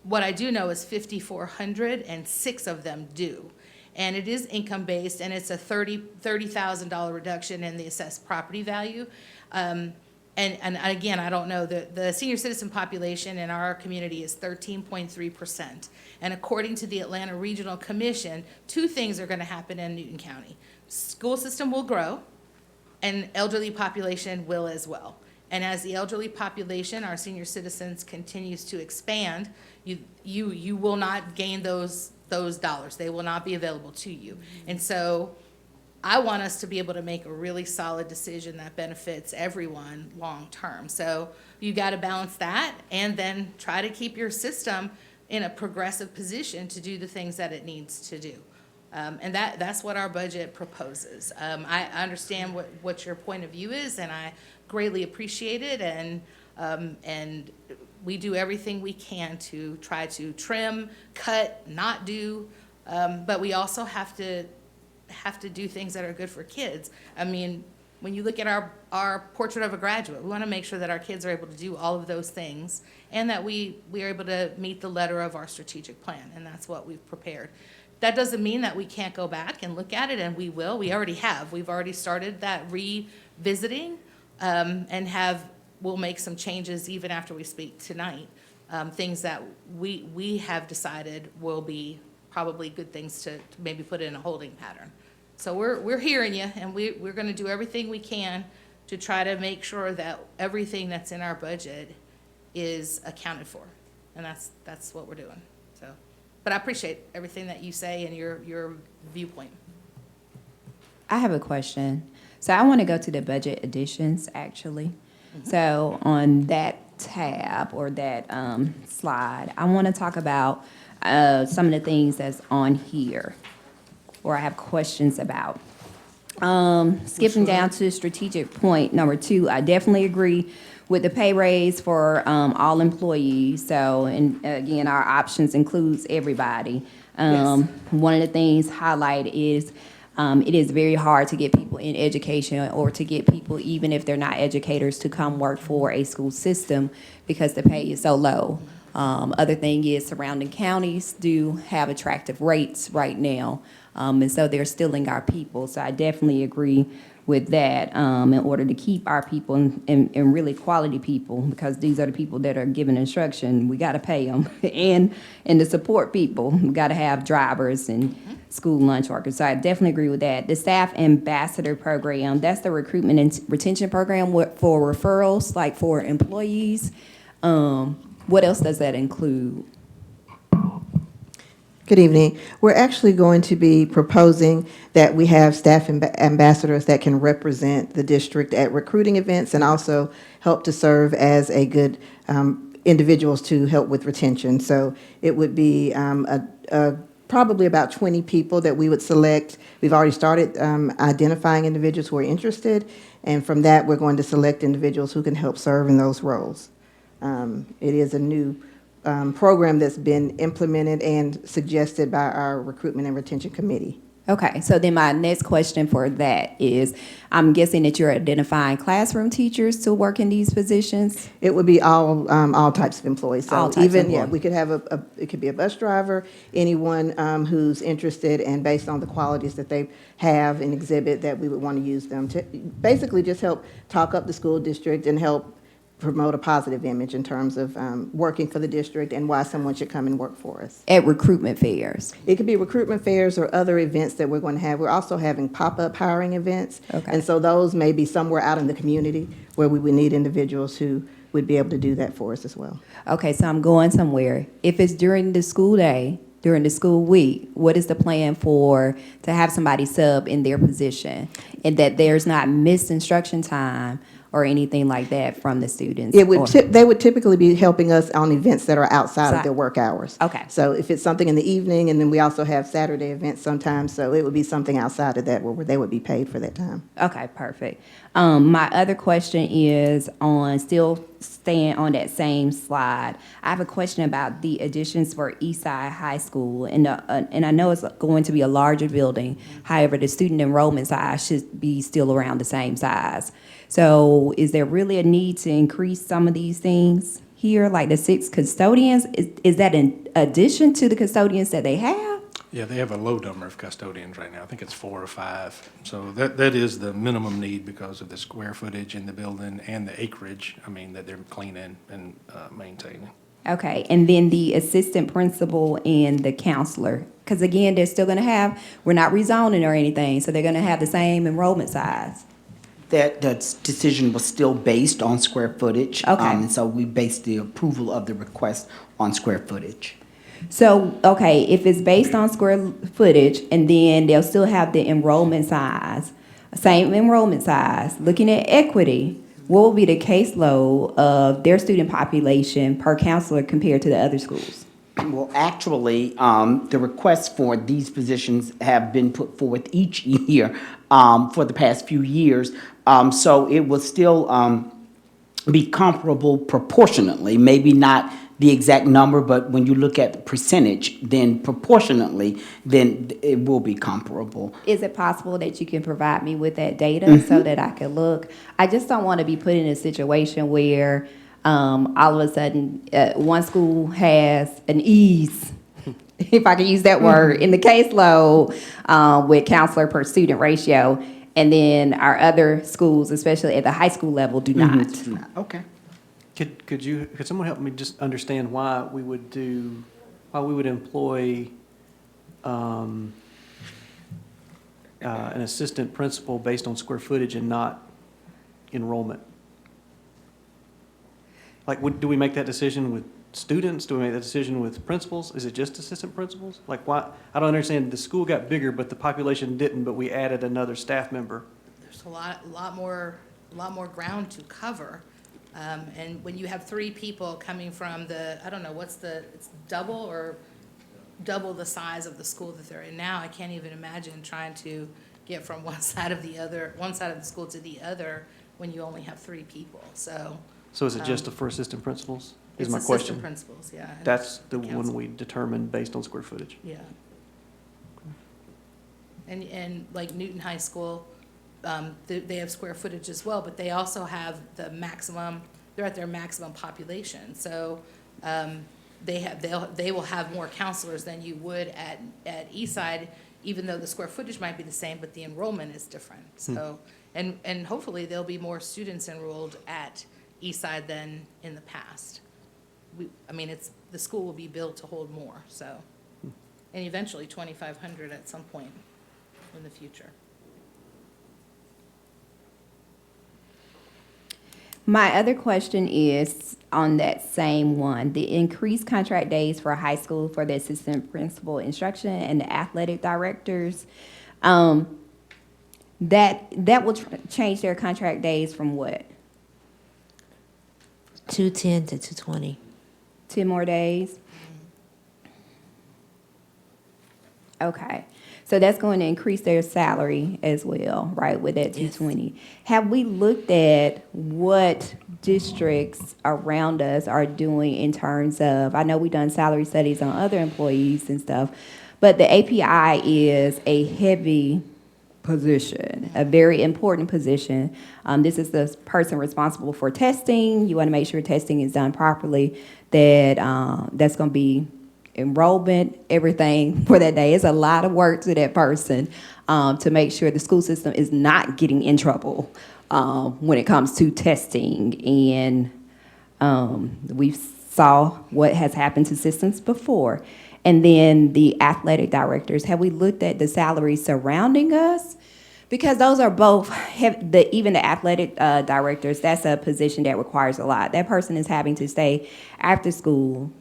[SPEAKER 2] what I do know is 5,400 and 6 of them do. And it is income-based, and it's a $30,000 reduction in the assessed property value. And again, I don't know, the senior citizen population in our community is 13.3%. And according to the Atlanta Regional Commission, 2 things are gonna happen in Newton County. School system will grow, and elderly population will as well. And as the elderly population, our senior citizens continues to expand, you will not gain those dollars. They will not be available to you. And so I want us to be able to make a really solid decision that benefits everyone long-term. So you got to balance that and then try to keep your system in a progressive position to do the things that it needs to do. And that's what our budget proposes. I understand what your point of view is, and I greatly appreciate it. And we do everything we can to try to trim, cut, not do, but we also have to do things that are good for kids. I mean, when you look at our portrait of a graduate, we want to make sure that our kids are able to do all of those things and that we are able to meet the letter of our strategic plan, and that's what we've prepared. That doesn't mean that we can't go back and look at it, and we will. We already have. We've already started that revisiting, and we'll make some changes even after we speak tonight. Things that we have decided will be probably good things to maybe put in a holding pattern. So we're hearing you, and we're going to do everything we can to try to make sure that everything that's in our budget is accounted for, and that's what we're doing. So, but I appreciate everything that you say and your viewpoint.
[SPEAKER 1] I have a question. So I want to go to the budget additions, actually. So on that tab or that slide, I want to talk about some of the things that's on here, or I have questions about. Skipping down to strategic point number 2, I definitely agree with the pay raise for all employees. So, and again, our options includes everybody.
[SPEAKER 2] Yes.
[SPEAKER 1] One of the things highlighted is it is very hard to get people in education or to get people, even if they're not educators, to come work for a school system because the pay is so low. Other thing is surrounding counties do have attractive rates right now, and so they're stealing our people. So I definitely agree with that in order to keep our people and really quality people, because these are the people that are giving instruction. We got to pay them, and to support people, we got to have drivers and school lunch workers. So I definitely agree with that. The staff ambassador program, that's the recruitment and retention program for referrals, like for employees. What else does that include?
[SPEAKER 8] Good evening. We're actually going to be proposing that we have staff ambassadors that can represent the district at recruiting events and also help to serve as a good individuals to help with retention. So it would be probably about 20 people that we would select. We've already started identifying individuals who are interested, and from that, we're going to select individuals who can help serve in those roles. It is a new program that's been implemented and suggested by our Recruitment and Retention Committee.
[SPEAKER 1] Okay, so then my next question for that is, I'm guessing that you're identifying classroom teachers to work in these positions?
[SPEAKER 8] It would be all types of employees. So
[SPEAKER 1] All types of
[SPEAKER 8] even, yeah,
[SPEAKER 1] employees.
[SPEAKER 8] we could have it could be a bus driver, anyone who's interested, and based on the qualities that they have and exhibit, that we would want to use them to basically just help talk up the school district and help promote a positive image in terms of working for the district and why someone should come and work for us.
[SPEAKER 1] At recruitment fairs?
[SPEAKER 8] It could be recruitment fairs or other events that we're going to have. We're also having pop-up hiring events.
[SPEAKER 1] Okay.
[SPEAKER 8] And so those may be somewhere out in the community where we would need individuals who would be able to do that for us as well.
[SPEAKER 1] Okay, so I'm going somewhere. If it's during the school day, during the school week, what is the plan to have somebody sub in their position, and that there's not missed instruction time or anything like that from the students?
[SPEAKER 8] It would,
[SPEAKER 1] Or-
[SPEAKER 8] they would typically be helping us on events that are outside of their work hours.
[SPEAKER 1] Okay.
[SPEAKER 8] So if it's something in the evening, and then we also have Saturday events sometimes, so it would be something outside of that where they would be paid for that time.
[SPEAKER 1] Okay, perfect. My other question is on, still staying on that same slide. I have a question about the additions for Eastside High School, and I know it's going to be a larger building. However, the student enrollment size should be still around the same size. So is there really a need to increase some of these things here, like the 6 custodians? Is that in addition to the custodians that they have?
[SPEAKER 6] Yeah, they have a low number of custodians right now. I think it's 4 or 5. So that is the minimum need because of the square footage in the building and the acreage, that they're cleaning and maintaining.
[SPEAKER 1] Okay, and then the assistant principal and the counselor, because again, they're still gonna have, we're not rezoning or anything, so they're gonna have the same enrollment size.
[SPEAKER 9] That decision was still based on square footage.
[SPEAKER 1] Okay.
[SPEAKER 9] And so we based the approval of the request on square footage.
[SPEAKER 1] So, okay, if it's based on square footage, and then they'll still have the enrollment size, same enrollment size, looking at equity, what will be the caseload of their student population per counselor compared to the other schools?
[SPEAKER 9] Well, actually, the requests for these positions have been put forth each year for the past few years. So it will still be comparable proportionately, maybe not the exact number, but when you look at the percentage, then proportionately, then it will be comparable.
[SPEAKER 1] Is it possible that you can provide me with that data so that I can look? I just don't want to be put in a situation where all of a sudden one school has an ease, if I can use that word, in the caseload with counselor per student ratio, and then our other schools, especially at the high school level, do not.
[SPEAKER 9] Okay.
[SPEAKER 5] Could someone help me just understand why we would employ an assistant principal based on square footage and not enrollment? Like, do we make that decision with students? Do we make that decision with principals? Is it just assistant principals? Like, why? I don't understand. The school got bigger, but the population didn't, but we added another staff member.
[SPEAKER 2] There's a lot more ground to cover. And when you have 3 people coming from I don't know, it's double the size of the school that they're in now. I can't even imagine trying to get from one side of the school to the other when you only have 3 people, so.
[SPEAKER 5] So is it just for assistant principals? Is
[SPEAKER 2] It's
[SPEAKER 5] my
[SPEAKER 2] assistant
[SPEAKER 5] question.
[SPEAKER 2] principals, yeah. and
[SPEAKER 5] That's the
[SPEAKER 2] council.
[SPEAKER 5] one we determined based on square footage.
[SPEAKER 2] Yeah. And like Newton High School, they have square footage as well, but they also have the maximum, they're at their maximum population. So they will have more counselors than you would at Eastside, even though the square footage might be the same, but the enrollment is different. So, and hopefully there'll be more students enrolled at Eastside than in the past. The school will be built to hold more, so. And eventually 2,500 at some point in the future.
[SPEAKER 1] My other question is on that same one, the increased contract days for high school for the assistant principal instruction and the athletic directors. That will change their contract days from what?
[SPEAKER 3] 210 to 220.
[SPEAKER 1] 10 more days? Okay. So that's going to increase their salary as well, right, with that 220. Have we looked at what districts around us are doing in terms of, I know we've done salary studies on other employees and stuff, but the API is a heavy position, a very important position. This is the person responsible for testing. You want to make sure testing is done properly, that that's going to be enrollment, everything for that day. It's a lot of work to that person to make sure the school system is not getting in trouble when it comes to testing. And we saw what has happened to systems before. And then the athletic directors, have we looked at the salaries surrounding us? Because those are both, even the athletic directors, that's a position that requires a lot. That person is having to stay after school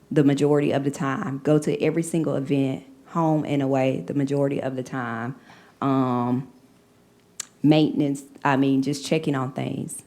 [SPEAKER 1] the majority of the time, go to every single event, home and away, the majority of the time. maintenance, just checking on things?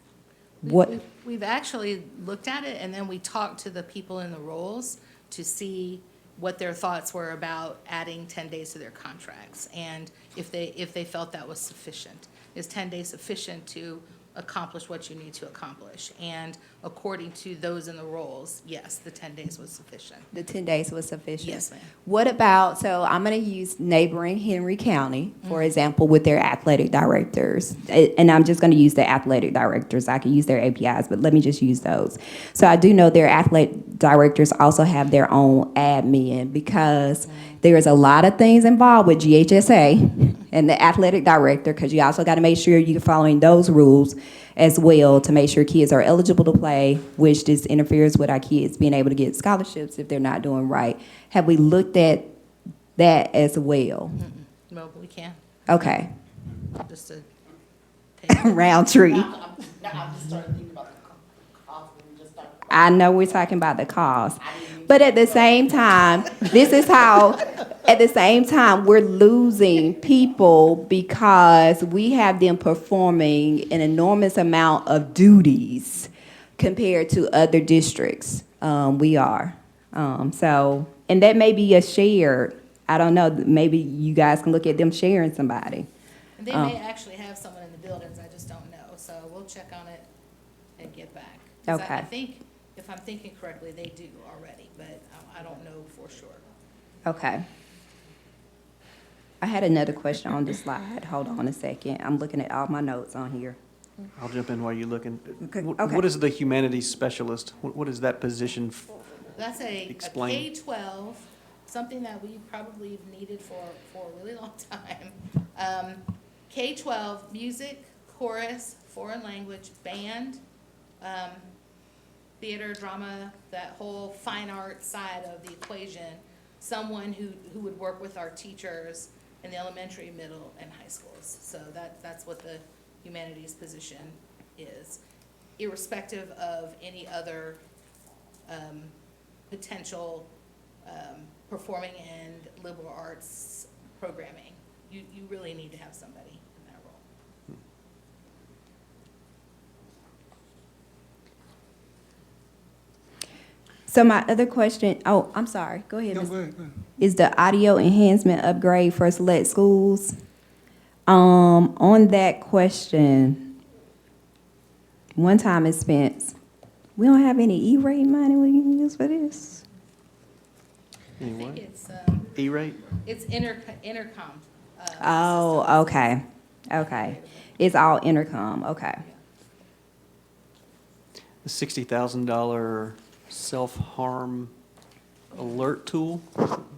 [SPEAKER 2] We-
[SPEAKER 1] What,
[SPEAKER 2] We've actually looked at it, and then we talked to the people in the roles to see what their thoughts were about adding 10 days to their contracts, and if they felt that was sufficient. Is 10 days sufficient to accomplish what you need to accomplish? And according to those in the roles, yes, the 10 days was sufficient.
[SPEAKER 1] the 10 days was sufficient?
[SPEAKER 2] Yes, ma'am.
[SPEAKER 1] What about, so I'm going to use neighboring Henry County, for
[SPEAKER 2] Mm-hmm.
[SPEAKER 1] example, with their athletic directors. And I'm just going to use the athletic directors. I can use their APIs, but let me just use those. So I do know their athletic directors also have their own admin, because there's a lot of things involved with GHSA and the athletic director, because you also got to make sure you're following those rules as well to make sure kids are eligible to play, which this interferes with our kids being able to get scholarships if they're not doing right. Have we looked at that as well?
[SPEAKER 2] Well, we can,
[SPEAKER 1] Okay.
[SPEAKER 2] just to take.
[SPEAKER 1] Roundtree. I know we're talking about the cost, but at the same time, this is how, at the same time, we're losing people because we have them performing an enormous amount of duties compared to other districts. We are. So, and that may be a shared, I don't know, maybe you guys can look at them sharing somebody.
[SPEAKER 2] And they may actually have someone in the buildings, I just don't know, so we'll check on it and get back. 'Cause I
[SPEAKER 1] Okay.
[SPEAKER 2] think, if I'm thinking correctly, they do already, but I don't know for sure.
[SPEAKER 1] Okay. I had another question on this slide. Hold on a second. I'm looking at all my notes on here.
[SPEAKER 5] I'll jump in while you're looking.
[SPEAKER 1] Okay,
[SPEAKER 5] What-
[SPEAKER 1] okay.
[SPEAKER 5] What is the humanities specialist? What is that position?
[SPEAKER 2] That's a
[SPEAKER 5] Explain.
[SPEAKER 2] K-12, something that we probably needed for a really long time. K-12, music, chorus, foreign language, band, theater, drama, that whole fine art side of the equation. Someone who would work with our teachers in the elementary, middle, and high schools. So that's what the humanities position is, irrespective of any other potential performing and liberal arts programming. You really need to have somebody in that role.
[SPEAKER 1] So my other question, oh, I'm sorry, go ahead.
[SPEAKER 4] No,
[SPEAKER 1] Ms.
[SPEAKER 4] go ahead, go ahead.
[SPEAKER 1] Is the audio enhancement upgrade for select schools? On that question, one-time expense, we don't have any E-rate money we can use for this?
[SPEAKER 2] I
[SPEAKER 5] Anyway,
[SPEAKER 2] think
[SPEAKER 5] E-rate?
[SPEAKER 2] it's intercom.
[SPEAKER 1] Oh, okay, okay. It's all intercom, okay.
[SPEAKER 5] The $60,000 self-harm alert tool?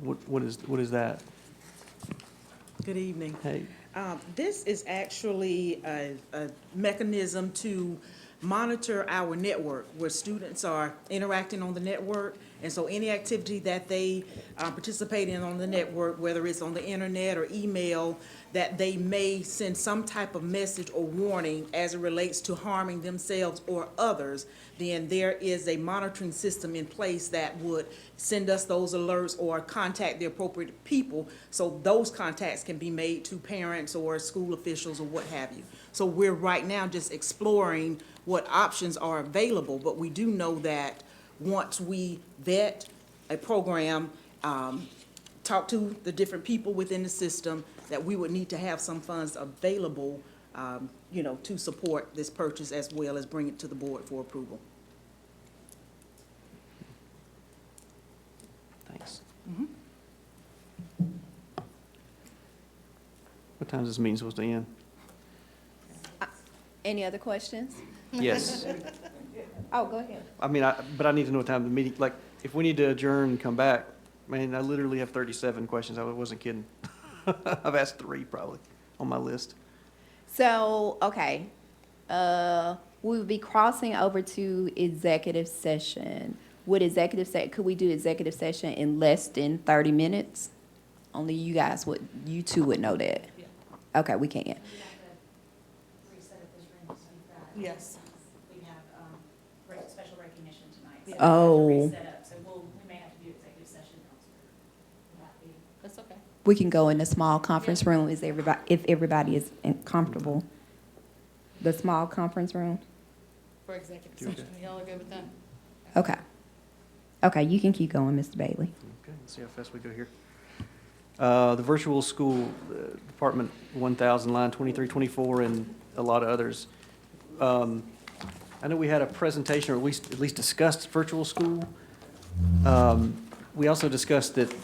[SPEAKER 5] What is that?
[SPEAKER 7] Good evening.
[SPEAKER 5] Hey,
[SPEAKER 7] This is actually a mechanism to monitor our network, where students are interacting on the network. And so any activity that they participate in on the network, whether it's on the internet or email, that they may send some type of message or warning as it relates to harming themselves or others, then there is a monitoring system in place that would send us those alerts or contact the appropriate people, so those contacts can be made to parents or school officials or what have you. So we're right now just exploring what options are available, but we do know that once we vet a program, talk to the different people within the system, that we would need to have some funds available, to support this purchase as well as bring it to the board for approval.
[SPEAKER 5] thanks. What time is this meeting supposed to end?
[SPEAKER 1] Any other questions?
[SPEAKER 5] Yes.
[SPEAKER 1] Oh, go ahead.
[SPEAKER 5] I mean, but I need to know what time the meeting, like, if we need to adjourn and come back, man, I literally have 37 questions. I wasn't kidding. I've asked 3 probably on my list.
[SPEAKER 1] So, okay, we would be crossing over to executive session. Could we do executive session in less than 30 minutes? Only you two would know that. Okay, we can.
[SPEAKER 7] Reset up this room, so you've got.
[SPEAKER 2] Yes.
[SPEAKER 7] We have special recognition tonight. So
[SPEAKER 1] Oh.
[SPEAKER 7] we have to reset up, so we may have to do executive session elsewhere.
[SPEAKER 2] That's okay.
[SPEAKER 1] We can go in a small conference room if everybody is comfortable. the small conference room?
[SPEAKER 2] For executive session, y'all are good with that?
[SPEAKER 1] Okay. Okay, you can keep going, Mr. Bailey.
[SPEAKER 5] Okay, let's see how fast we go here. The virtual school, Department 1000, line 2324, and a lot of others. I know we had a presentation, or at least discussed virtual school. We also discussed that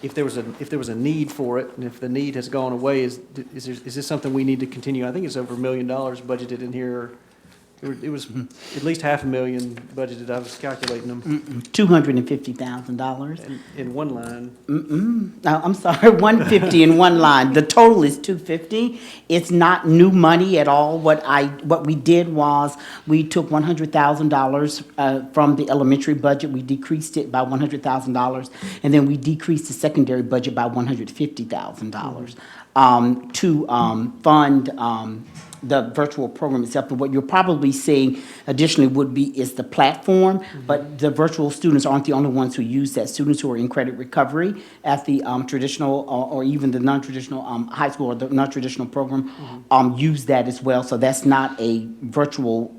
[SPEAKER 5] if there was a need for it, and if the need has gone away, is this something we need to continue? I think it's over $1 million budgeted in here. It was at least $500,000 budgeted. I was calculating them
[SPEAKER 9] $250,000.
[SPEAKER 5] in one line.
[SPEAKER 9] No, I'm sorry, 150 in one line. The total is 250. It's not new money at all. What we did was, we took $100,000 from the elementary budget. We decreased it by $100,000, and then we decreased the secondary budget by $150,000 to fund the virtual program itself. And what you're probably seeing additionally is the platform, but the virtual students aren't the only ones who use that. Students who are in credit recovery at the traditional or even the non-traditional high school or the non-traditional program use that as well. So that's not a virtual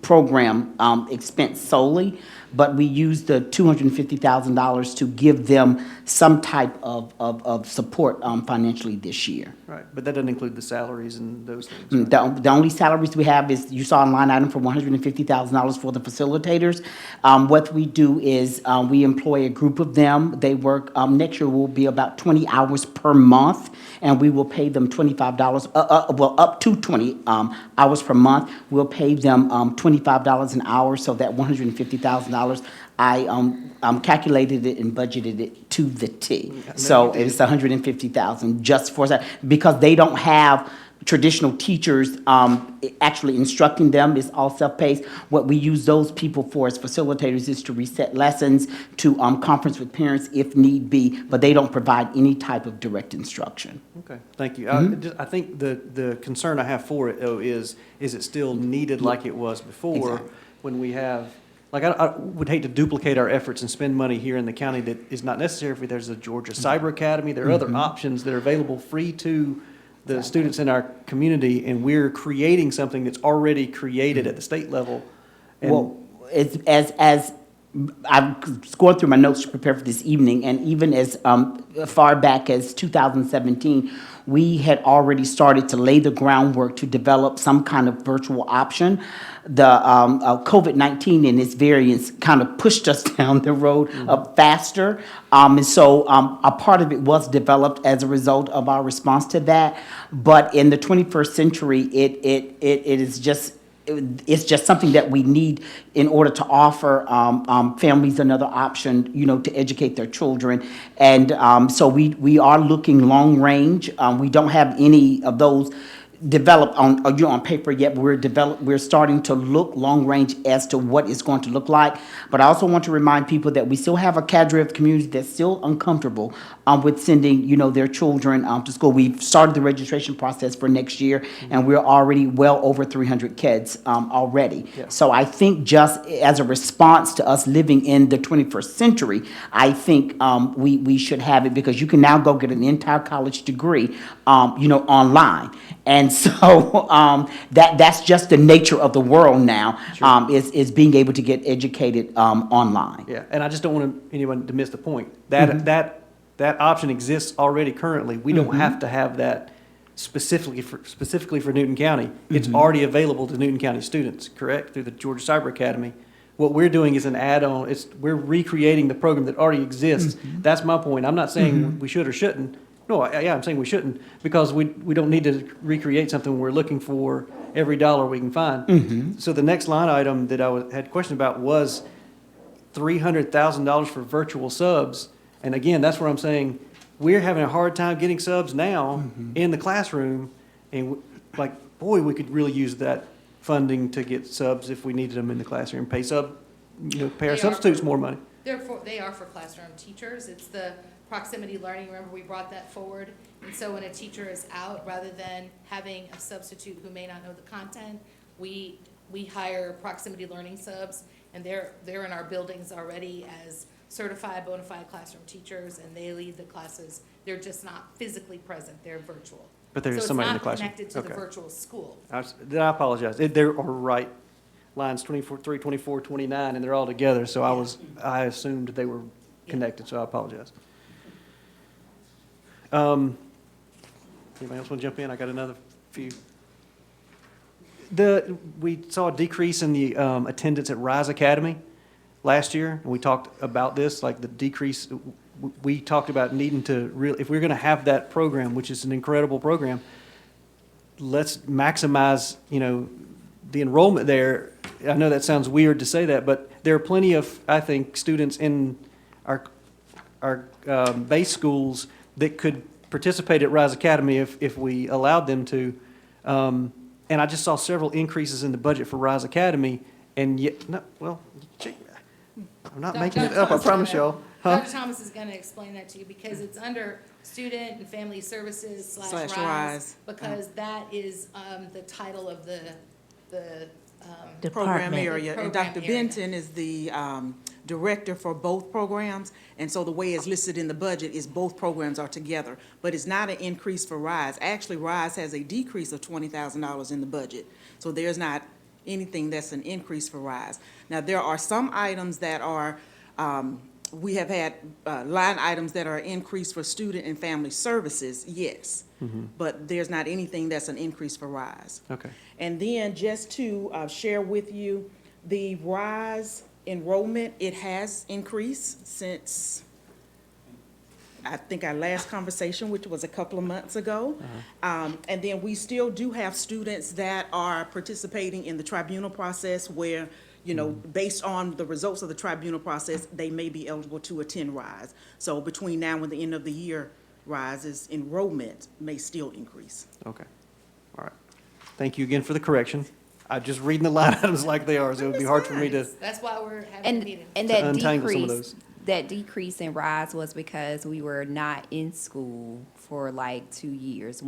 [SPEAKER 9] program expense solely, but we use the $250,000 to give them some type of support financially this year.
[SPEAKER 5] Right, but that doesn't include the salaries and those things. Right?
[SPEAKER 9] The only salaries we have is, you saw a line item for $150,000 for the facilitators. What we do is we employ a group of them. They work, next year will be about 20 hours per month, and we will pay them $25, up to 20 hours per month. We'll pay them $25 an hour, so that $150,000, I calculated it and budgeted it to the T. So it's $150,000 just for that, because they don't have traditional teachers actually instructing them. It's all self-paced. What we use those people for as facilitators is to reset lessons, to conference with parents if need be, but they don't provide any type of direct instruction.
[SPEAKER 5] Okay, thank you. I think the concern I have for it, though, is it still needed like it was before?
[SPEAKER 9] Exactly.
[SPEAKER 5] When we have, like, I would hate to duplicate our efforts and spend money here in the county that is not necessary. If there's a Georgia Cyber Academy, there are other options that are available free to the students in our community, and we're creating something that's already created at the state level. And
[SPEAKER 9] Well, as I've scored through my notes to prepare for this evening, and even as far back as 2017, we had already started to lay the groundwork to develop some kind of virtual option. The COVID-19 and its variants kind of pushed us down the road faster. And so a part of it was developed as a result of our response to that. But in the 21st century, it is just, it's just something that we need in order to offer families another option, you know, to educate their children. And so we are looking long range. We don't have any of those developed on paper yet. We're starting to look long range as to what it's going to look like. But I also want to remind people that we still have a cadre of communities that's still uncomfortable with sending, you know, their children to school. We've started the registration process for next year, and we're already well over 300 kids already.
[SPEAKER 5] Yeah.
[SPEAKER 9] So I think just as a response to us living in the 21st century, I think we should have it, because you can now go get an entire college degree, you know, online. And so that's just the nature of the world now, is being able to get educated online.
[SPEAKER 5] yeah, and I just don't want anyone to miss the point. That option exists already currently. We don't have to have that specifically for Newton County. It's already available to Newton County students, correct, through the Georgia Cyber Academy. What we're doing is an add-on. We're recreating the program that already exists. That's my point. I'm not saying we should or shouldn't. No, I'm saying we shouldn't, because we don't need to recreate something. We're looking for every dollar we can find. So the next line item that I had questions about was $300,000 for virtual subs. And again, that's where I'm saying we're having a hard time getting subs now in the classroom. And like, boy, we could really use that funding to get subs if we needed them in the classroom. Pay our
[SPEAKER 2] They are
[SPEAKER 5] substitutes
[SPEAKER 2] for-
[SPEAKER 5] more money.
[SPEAKER 2] They are for classroom teachers. It's the proximity learning. Remember, we brought that forward. And so when a teacher is out, rather than having a substitute who may not know the content, we hire proximity learning subs, and they're in our buildings already as certified bona fide classroom teachers, and they lead the classes. They're just not physically present. They're virtual.
[SPEAKER 5] But there's somebody in the classroom.
[SPEAKER 2] So it's not connected to the
[SPEAKER 5] Okay.
[SPEAKER 2] virtual school.
[SPEAKER 5] Then I apologize. They're right, lines 23, 24, 29, and they're all together, so I assumed they were connected, so I apologize. Anybody else want to jump in? I got another few. We saw a decrease in the attendance at Rise Academy last year, and we talked about this, like the decrease. We talked about needing to if we're going to have that program, which is an incredible program, let's maximize, the enrollment there. I know that sounds weird to say that, but there are plenty of, I think, students in our base schools that could participate at Rise Academy if we allowed them to. And I just saw several increases in the budget for Rise Academy, and yet, I'm not making it up, I promise y'all. Huh?
[SPEAKER 2] Dr. Thomas is going to explain that to you because it's under Student and Family Services
[SPEAKER 7] Slash
[SPEAKER 2] /
[SPEAKER 7] Rise.
[SPEAKER 2] Rise, because that is the title of the
[SPEAKER 7] Program
[SPEAKER 3] Department.
[SPEAKER 7] area, and
[SPEAKER 2] Program
[SPEAKER 7] Dr.
[SPEAKER 2] area.
[SPEAKER 7] Benton is the director for both programs, and so the way it's listed in the budget is both programs are together, but it's not an increase for RISE. Actually, RISE has a decrease of $20,000 in the budget, so there's not anything that's an increase for RISE. Now, there are some items that are, we have had line items that are increased for Student and Family Services, yes, but there's not anything that's an increase for RISE.
[SPEAKER 5] Okay.
[SPEAKER 7] And then just to share with you, the RISE enrollment, it has increased since, I think, our last conversation, which was a couple of months ago. And then we still do have students that are participating in the tribunal process where, based on the results of the tribunal process, they may be eligible to attend RISE. So between now and the end of the year, RISE's enrollment may still increase.
[SPEAKER 5] Okay. All right. Thank you again for the correction. I'm just reading the line items like they are, so it would be hard for me to.
[SPEAKER 2] That's why we're having a meeting.
[SPEAKER 1] And
[SPEAKER 5] To
[SPEAKER 1] that
[SPEAKER 5] untangle some of
[SPEAKER 1] decrease,
[SPEAKER 5] those.
[SPEAKER 1] that decrease in RISE was because we were not in school for like 2 years.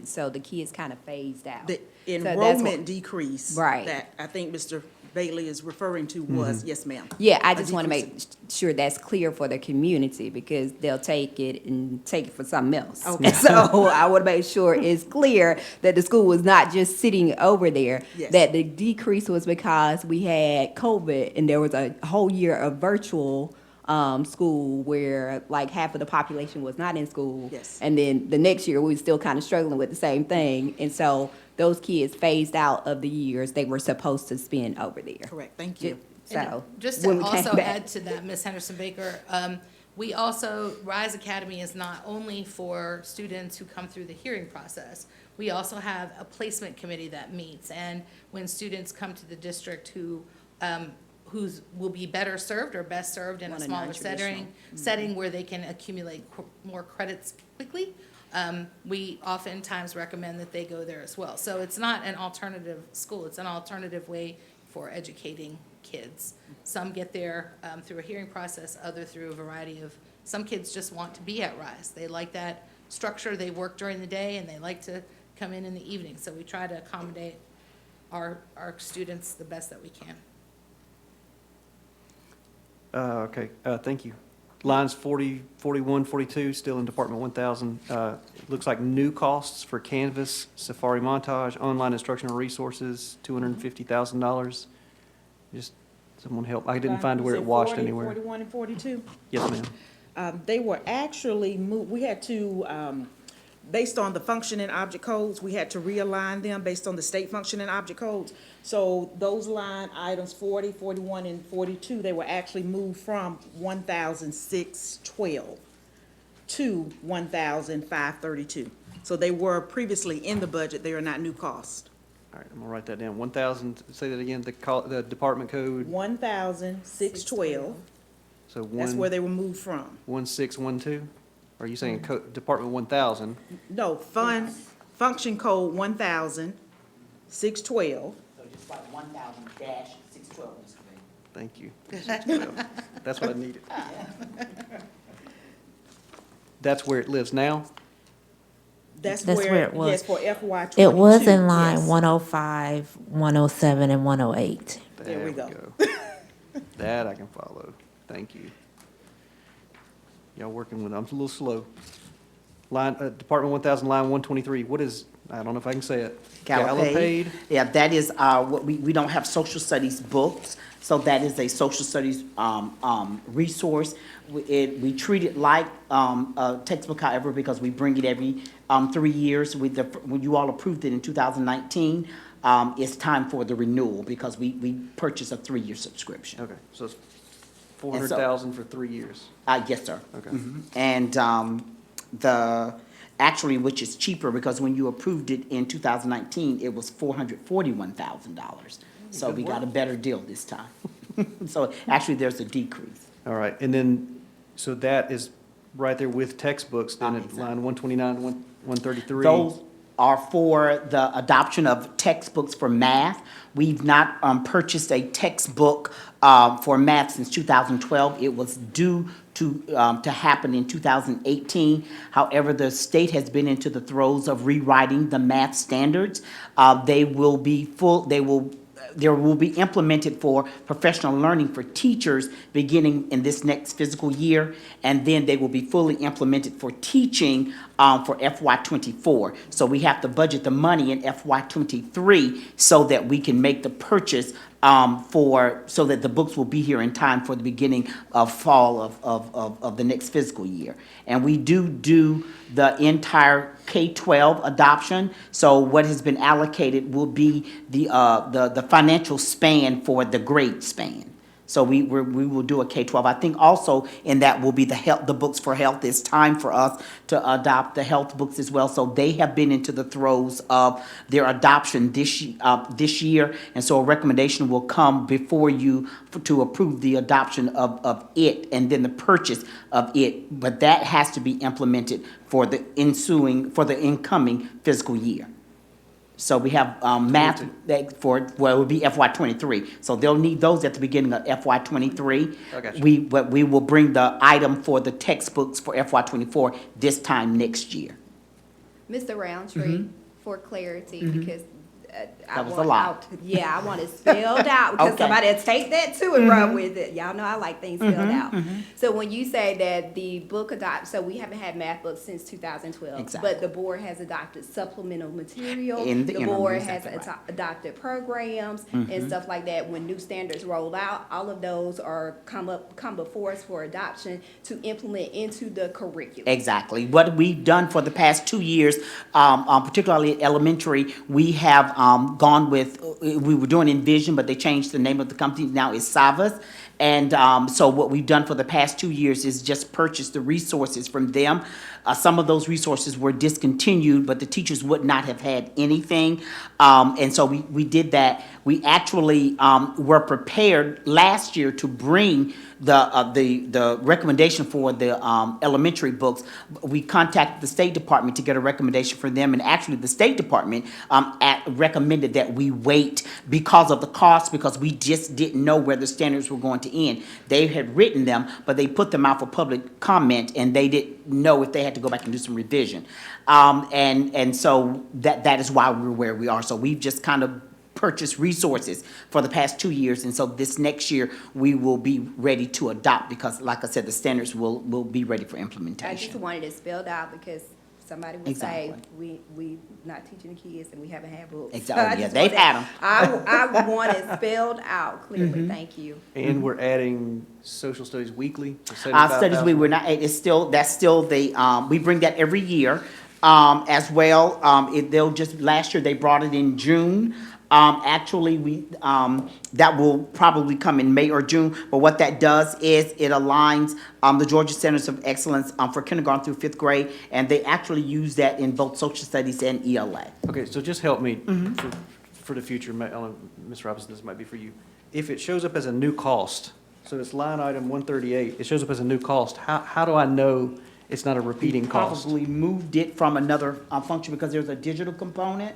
[SPEAKER 1] So the kids kind of phased out.
[SPEAKER 7] The
[SPEAKER 1] So that's
[SPEAKER 7] enrollment
[SPEAKER 1] what-
[SPEAKER 7] decrease.
[SPEAKER 1] Right.
[SPEAKER 7] That I think Mr. Bailey is referring to was, yes, ma'am.
[SPEAKER 1] Yeah, I
[SPEAKER 7] A
[SPEAKER 1] just want to
[SPEAKER 7] decrease
[SPEAKER 1] make sure that's clear for the community because they'll take it and take it for something else.
[SPEAKER 7] Okay.
[SPEAKER 1] So I want to make sure it's clear that the school was not just sitting over there.
[SPEAKER 7] Yes.
[SPEAKER 1] That the decrease was because we had COVID and there was a whole year of virtual school where like half of the population was not in school.
[SPEAKER 7] Yes.
[SPEAKER 1] And then the next year, we were still kind of struggling with the same thing. And so those kids phased out of the years they were supposed to spend over there.
[SPEAKER 7] Correct, thank you.
[SPEAKER 1] So.
[SPEAKER 2] Just
[SPEAKER 1] when
[SPEAKER 2] to
[SPEAKER 1] we came
[SPEAKER 2] also
[SPEAKER 1] back-
[SPEAKER 2] add to that, Ms. Henderson Baker, we also, RISE Academy is not only for students who come through the hearing process. We also have a placement committee that meets, and when students come to the district who's will be better served or best served in a
[SPEAKER 1] Want a
[SPEAKER 2] smaller
[SPEAKER 1] non-traditional.
[SPEAKER 2] setting where they can accumulate more credits quickly, we oftentimes recommend that they go there as well. So it's not an alternative school, it's an alternative way for educating kids. Some get there through a hearing process, other through a variety of, some kids just want to be at RISE. They like that structure, they work during the day, and they like to come in the evening. So we try to accommodate our students the best that we can.
[SPEAKER 5] Okay, thank you. Lines 40, 41, 42, still in Department 1000. Looks like new costs for Canvas, Safari Montage, online instructional resources, $250,000. Just someone help. I didn't find where it washed
[SPEAKER 7] 40,
[SPEAKER 5] anywhere.
[SPEAKER 7] 41 and 42?
[SPEAKER 5] Yes, ma'am.
[SPEAKER 7] They were actually moved, we had to, based on the function and object codes, we had to realign them based on the state function and object codes. So those line items, 40, 41, and 42, they were actually moved from 1,612 to 1,532. So they were previously in the budget, they are not new costs.
[SPEAKER 5] All right, I'm gonna write that down. 1,000, say that again, the department code,
[SPEAKER 7] 1,612,
[SPEAKER 5] so
[SPEAKER 7] that's where they were moved from.
[SPEAKER 5] 1612? Are you saying Department 1000?
[SPEAKER 7] No, function code 1,612.
[SPEAKER 9] So just like 1,000-612, Mr. Bailey.
[SPEAKER 5] Thank you. That's what I needed. That's where it lives now?
[SPEAKER 7] That's
[SPEAKER 3] That's where
[SPEAKER 7] where,
[SPEAKER 3] it was.
[SPEAKER 7] yes, for FY '22.
[SPEAKER 3] It was in line
[SPEAKER 7] yes.
[SPEAKER 3] 105, 107, and 108.
[SPEAKER 7] There we go.
[SPEAKER 5] That I can follow. Thank you. Y'all working with, I'm a little slow. Department 1000, line 123, what is, I don't know if I can say it.
[SPEAKER 9] Gallopade. Yeah, that is, what we don't have social studies books, so that is a social studies, resource. We treat it like, a textbook, however, because we bring it every, 3 years. When you all approved it in 2019, it's time for the renewal because we purchased a 3-year subscription.
[SPEAKER 5] Okay, so it's 400,000 for 3 years.
[SPEAKER 9] Yes, sir.
[SPEAKER 5] Okay.
[SPEAKER 9] And actually, which is cheaper, because when you approved it in 2019, it was $441,000. So we got a better deal this time. So actually, there's a decrease.
[SPEAKER 5] All right, and then, so that is right there with textbooks, then at
[SPEAKER 9] Exactly.
[SPEAKER 5] line 129, 133.
[SPEAKER 9] Those are for the adoption of textbooks for math. We've not purchased a textbook for math since 2012. It was due to happen in 2018. However, the state has been into the throes of rewriting the math standards. They will be implemented for professional learning for teachers beginning in this next fiscal year, and then they will be fully implemented for teaching for FY24. So we have to budget the money in FY23 so that we can make the purchase so that the books will be here in time for the beginning of fall of the next fiscal year. And we do the entire K-12 adoption. So what has been allocated will be the financial span for the grade span. So we will do a K-12. I think also in that will be the books for health. It's time for us to adopt the health books as well. So they have been into the throes of their adoption this year. And so a recommendation will come before you to approve the adoption of it and then the purchase of it. But that has to be implemented for the incoming fiscal year. So we have math it would be FY23. So they'll need those at the beginning of FY23.
[SPEAKER 5] I got you.
[SPEAKER 9] But we will bring the item for the textbooks for FY24 this time next year.
[SPEAKER 1] Mr. Roundtree, for clarity, because I
[SPEAKER 9] That was a
[SPEAKER 1] want
[SPEAKER 9] lot.
[SPEAKER 1] out, yeah, I want it spelled out, because
[SPEAKER 9] Okay.
[SPEAKER 1] somebody will take that too and run with it. Y'all know I like things spelled out. So when you say that the book so we haven't had math books since 2012.
[SPEAKER 9] Exactly.
[SPEAKER 1] But the board has adopted supplemental material.
[SPEAKER 9] In the interim,
[SPEAKER 1] board
[SPEAKER 9] exactly
[SPEAKER 1] has
[SPEAKER 9] right.
[SPEAKER 1] adopted programs and stuff like that. When new standards roll out, all of those are come before us for adoption to implement into the curriculum.
[SPEAKER 9] Exactly. What we've done for the past 2 years, particularly at elementary, we have gone with, we were doing Envision, but they changed the name of the company. Now it's Savas. And so what we've done for the past 2 years is just purchase the resources from them. Some of those resources were discontinued, but the teachers would not have had anything. And so we did that. We actually were prepared last year to bring the recommendation for the elementary books. We contacted the State Department to get a recommendation for them, and actually the State Department recommended that we wait because of the cost, because we just didn't know where the standards were going to end. They had written them, but they put them out for public comment, and they didn't know if they had to go back and do some revision. And so that is why we're where we are. So we've just kind of purchased resources for the past 2 years, and so this next year we will be ready to adopt, because like I said, the standards will be ready for
[SPEAKER 1] I just
[SPEAKER 9] implementation.
[SPEAKER 1] wanted it spelled out because somebody would say,
[SPEAKER 9] Exactly.
[SPEAKER 1] we not teaching the kids and we haven't had books.
[SPEAKER 9] Exactly.
[SPEAKER 1] So I
[SPEAKER 9] Yeah,
[SPEAKER 1] just
[SPEAKER 9] they've
[SPEAKER 1] wanted-
[SPEAKER 9] had 'em.
[SPEAKER 1] I want it spelled out clearly, thank you.
[SPEAKER 5] And we're adding social studies weekly for
[SPEAKER 9] Studies, we
[SPEAKER 5] 75,000.
[SPEAKER 9] were not, that's still the, we bring that every year, as well. Last year they brought it in June. Actually, that will probably come in May or June, but what that does is it aligns, the Georgia Centers of Excellence, for kindergarten through 5th grade, and they actually use that in both social studies and ELA.
[SPEAKER 5] Okay, so just help me for the future, Ms. Robinson, this might be for you. If it shows up as a new cost, so it's line item 138, it shows up as a new cost, how do I know it's not a repeating cost?
[SPEAKER 9] Probably moved it from another function because there's a digital component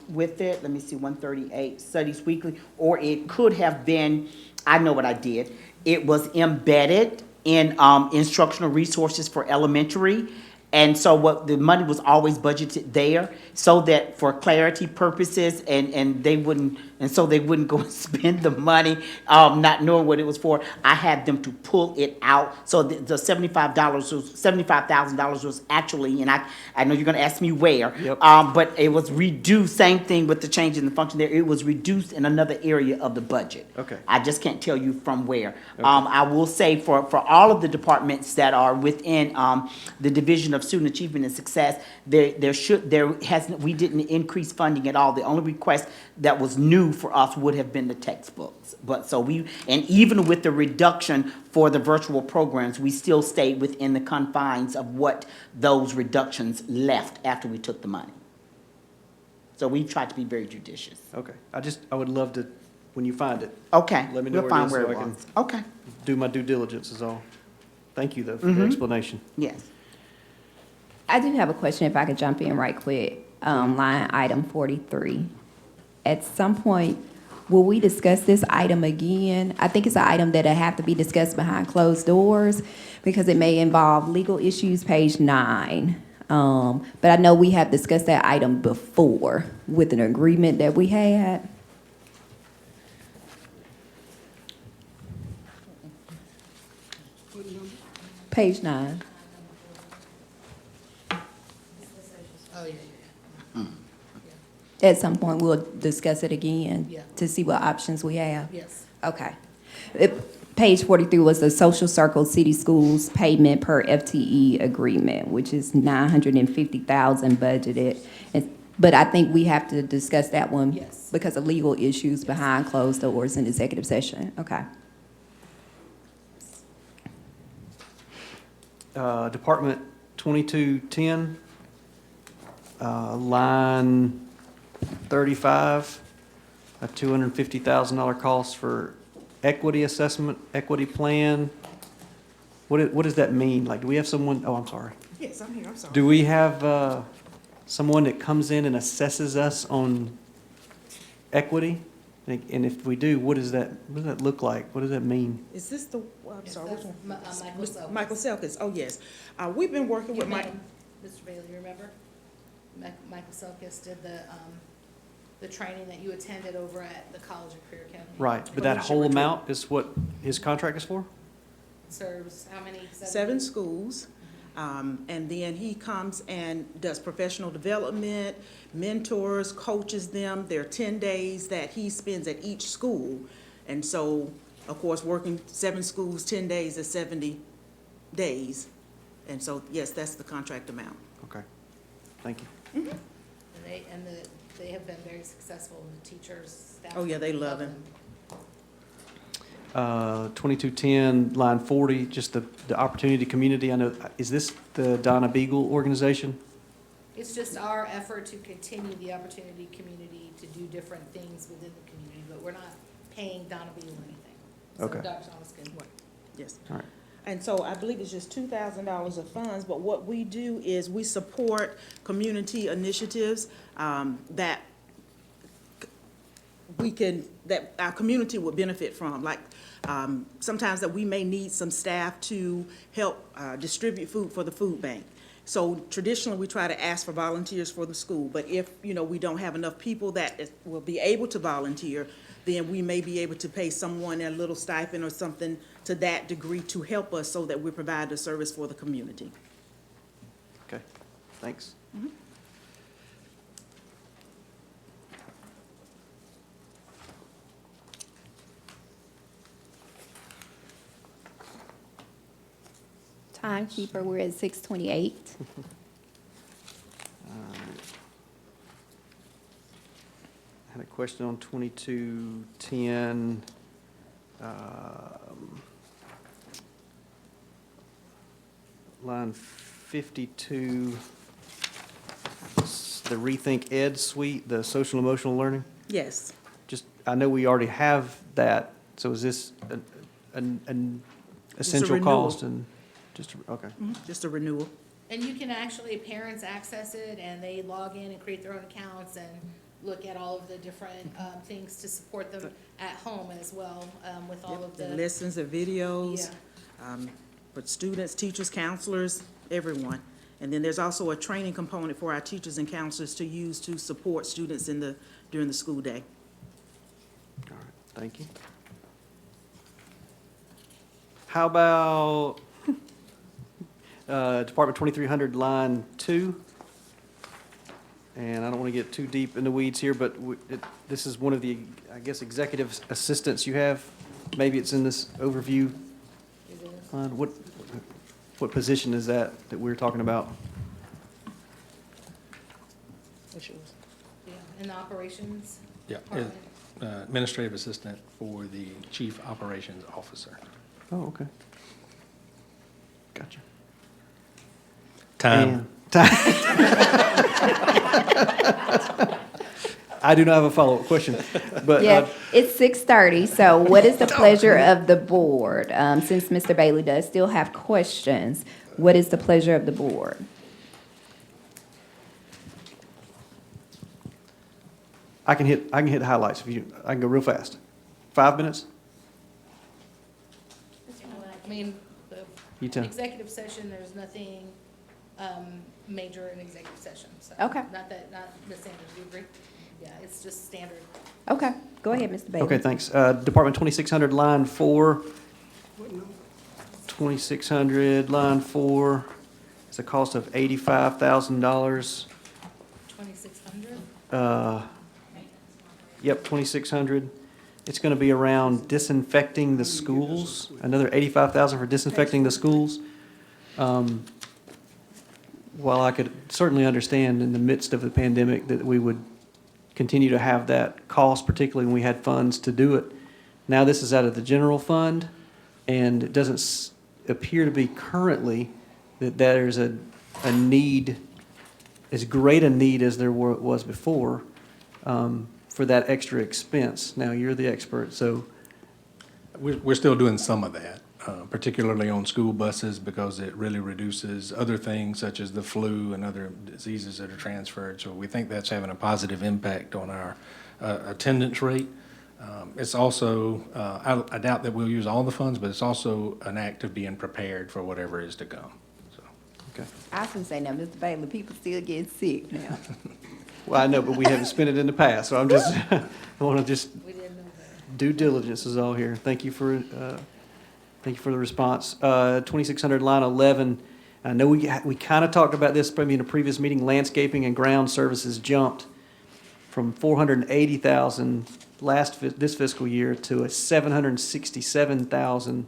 [SPEAKER 9] with it. Let me see, 138, Studies Weekly, or it could have been, I know what I did. It was embedded in instructional resources for elementary, And so what, the money was always budgeted there, so that for clarity purposes, and they wouldn't, and so they wouldn't go and spend the money, not knowing what it was for. I had them to pull it out, so the $75,000 was actually, and I know you're gonna ask me where.
[SPEAKER 5] Yep.
[SPEAKER 9] But it was reduced, same thing with the change in the function there, it was reduced in another area of the budget.
[SPEAKER 5] Okay.
[SPEAKER 9] I just can't tell you from where. I will say for all of the departments that are within, the Division of Student Achievement and Success, we didn't increase funding at all. The only request that was new for us would have been the textbooks. But so and even with the reduction for the virtual programs, we still stayed within the confines of what those reductions left after we took the money. So we've tried to be very judicious.
[SPEAKER 5] Okay, I would love to, when you find it,
[SPEAKER 9] Okay,
[SPEAKER 5] Let me know
[SPEAKER 9] we'll
[SPEAKER 5] where it
[SPEAKER 9] find
[SPEAKER 5] is
[SPEAKER 9] where
[SPEAKER 5] so
[SPEAKER 9] it
[SPEAKER 5] I can-
[SPEAKER 9] was. Okay,
[SPEAKER 5] do my due diligence is all. Thank you, though, for the explanation.
[SPEAKER 9] yes.
[SPEAKER 1] I do have a question, if I could jump in right quick. Line item 43. At some point, will we discuss this item again? I think it's an item that'll have to be discussed behind closed doors because it may involve legal issues, page 9. But I know we have discussed that item before with an agreement that we had. Page 9.
[SPEAKER 2] Oh, yeah.
[SPEAKER 1] At some point, we'll discuss it again.
[SPEAKER 2] Yeah.
[SPEAKER 1] To see what options we have.
[SPEAKER 2] Yes.
[SPEAKER 1] Okay. Page 43 was the Social Circle City Schools payment per FTE agreement, which is $950,000 budgeted. But I think we have to discuss that one.
[SPEAKER 2] Yes.
[SPEAKER 1] Because of legal issues behind closed doors in executive session. Okay.
[SPEAKER 5] Department 2210, line 35, a $250,000 cost for equity assessment, equity plan. What does that mean? Like, do we have someone, oh, I'm sorry.
[SPEAKER 7] Yes, I'm here, I'm sorry.
[SPEAKER 5] Do we have someone that comes in and assesses us on equity? And if we do, what does that look like? What does that mean?
[SPEAKER 7] Is this the, I'm sorry, which one?
[SPEAKER 2] Michael Selkis.
[SPEAKER 7] Michael Selkis, oh, yes. We've been working with Mike.
[SPEAKER 2] Mr. Bailey, you remember? Michael Selkis did the training that you attended over at the College of Career Academy.
[SPEAKER 5] Right, but that whole amount is what his contract is for?
[SPEAKER 2] Serves how many?
[SPEAKER 7] 7 schools. And then he comes and does professional development, mentors, coaches them. There are 10 days that he spends at each school. And so, of course, working 7 schools, 10 days is 70 days. And so, yes, that's the contract amount.
[SPEAKER 5] Okay, thank you.
[SPEAKER 2] And they have been very successful, the teachers, staff.
[SPEAKER 7] Oh, yeah, they love him.
[SPEAKER 5] 2210, line 40, just the Opportunity Community. I know, is this the Donna Beagle organization?
[SPEAKER 2] It's just our effort to continue the opportunity community to do different things within the community, but we're not paying Donna Beal anything.
[SPEAKER 5] Okay.
[SPEAKER 2] So Dr. Thomas can.
[SPEAKER 7] Yes.
[SPEAKER 5] All right.
[SPEAKER 7] And so I believe it's just $2,000 of funds, but what we do is we support community initiatives that our community would benefit from, like sometimes that we may need some staff to help distribute food for the food bank. So traditionally, we try to ask for volunteers for the school, but if, we don't have enough people that will be able to volunteer, then we may be able to pay someone a little stipend or something to that degree to help us so that we provide the service for the community.
[SPEAKER 5] Okay, thanks.
[SPEAKER 1] Timekeeper, we're at 6:28.
[SPEAKER 5] I had a question on 2210. Line 52, the Rethink Ed suite, the social emotional learning.
[SPEAKER 7] Yes.
[SPEAKER 5] Just, I know we already have that, so is this an essential
[SPEAKER 7] renewal.
[SPEAKER 5] cost and just, okay.
[SPEAKER 7] Just a renewal.
[SPEAKER 2] And you can actually, parents access it and they log in and create their own accounts and look at all of the different things to support them at home as well, with all of
[SPEAKER 7] The
[SPEAKER 2] the.
[SPEAKER 7] lessons, the videos,
[SPEAKER 2] Yeah.
[SPEAKER 7] for students, teachers, counselors, everyone. And then there's also a training component for our teachers and counselors to use to support students during the school day.
[SPEAKER 5] All right, thank you. How about Department 2300, line 2? And I don't want to get too deep in the weeds here, but this is one of the, I guess, executive assistants you have. Maybe it's in this overview. What position is that we're talking about?
[SPEAKER 2] Yeah, in the operations
[SPEAKER 6] Yeah,
[SPEAKER 2] department.
[SPEAKER 6] administrative assistant for the chief operations officer.
[SPEAKER 5] Oh, okay. Gotcha.
[SPEAKER 6] Time.
[SPEAKER 5] I do not have a follow-up question, but.
[SPEAKER 1] Yeah, it's 6:30, so what is the pleasure of the board? Since Mr. Bailey does still have questions, what is the pleasure of the board?
[SPEAKER 5] I can hit the highlights if you, I can go real fast. 5 minutes?
[SPEAKER 2] I mean, the
[SPEAKER 5] You tell.
[SPEAKER 2] executive session, there's nothing major in executive session, so.
[SPEAKER 1] Okay.
[SPEAKER 2] Not Ms. Sanders, do you agree? Yeah, it's just standard.
[SPEAKER 1] Okay, go ahead, Mr. Bailey.
[SPEAKER 5] Okay, thanks. Department 2600, line 4. 2600, line 4. It's a cost of $85,000.
[SPEAKER 2] 2,600?
[SPEAKER 5] Yep, 2600. It's going to be around disinfecting the schools, another 85,000 for disinfecting the schools. While I could certainly understand in the midst of the pandemic that we would continue to have that cost, particularly when we had funds to do it. Now this is out of the general fund, and it doesn't appear to be currently that there's a need, as great a need as there was before, for that extra expense. Now, you're the expert, so.
[SPEAKER 6] We're still doing some of that, particularly on school buses, because it really reduces other things such as the flu and other diseases that are transferred. So we think that's having a positive impact on our attendance rate. It's also, I doubt that we'll use all the funds, but it's also an act of being prepared for whatever is to come. So,
[SPEAKER 5] Okay.
[SPEAKER 1] I was gonna say, now, Mr. Bailey, people still get sick now.
[SPEAKER 5] Well, I know, but we haven't spent it in the past, so I'm just, I want to just,
[SPEAKER 2] We didn't know that.
[SPEAKER 5] due diligence is all here. Thank you for the response. 2600, line 11. I know we kind of talked about this probably in a previous meeting. Landscaping and ground services jumped from 480,000 this fiscal year to a 767,000.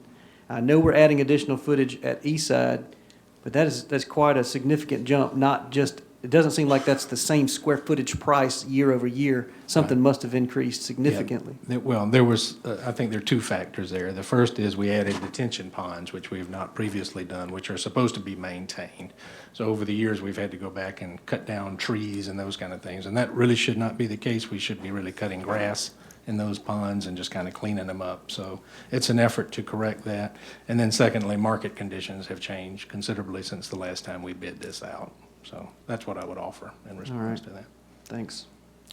[SPEAKER 5] I know we're adding additional footage at Eastside, but that's quite a significant jump. Not just, it doesn't seem like that's the same square footage price year over year. Something must have increased significantly.
[SPEAKER 6] yeah. Well, there was, I think there are two factors there. The first is we added detention ponds, which we have not previously done, which are supposed to be maintained. So over the years, we've had to go back and cut down trees and those kind of things, and that really should not be the case. We should be really cutting grass in those ponds and just kind of cleaning them up. So it's an effort to correct that. And then secondly, market conditions have changed considerably since the last time we bid this out. So that's what I would offer in response to that.
[SPEAKER 5] Thanks.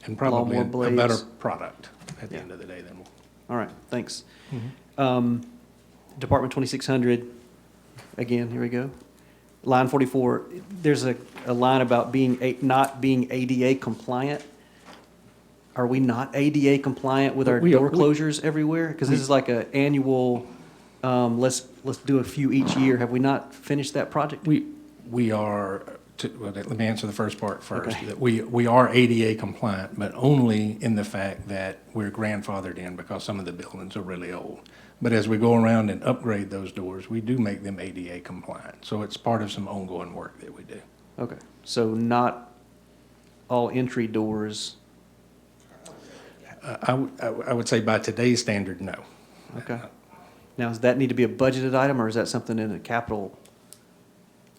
[SPEAKER 6] And probably a
[SPEAKER 5] Lawnmower
[SPEAKER 6] better
[SPEAKER 5] blades.
[SPEAKER 6] product at the
[SPEAKER 5] Yeah.
[SPEAKER 6] end of the day than.
[SPEAKER 5] All right, thanks.
[SPEAKER 6] Mm-hmm.
[SPEAKER 5] Department 2600, again, here we go. Line 44, there's a line about not being ADA compliant. Are we not ADA compliant with our
[SPEAKER 6] We are-
[SPEAKER 5] door closures everywhere? Because this is like an annual, let's do a few each year. Have we not finished that project?
[SPEAKER 6] We are, well, let me answer the first part first.
[SPEAKER 5] Okay.
[SPEAKER 6] That we are ADA compliant, but only in the fact that we're grandfathered in because some of the buildings are really old. But as we go around and upgrade those doors, we do make them ADA compliant. So it's part of some ongoing work that we do.
[SPEAKER 5] Okay, so not all entry doors,
[SPEAKER 6] I would say by today's standard, no.
[SPEAKER 5] okay. Now, does that need to be a budgeted item, or is that something in a capital?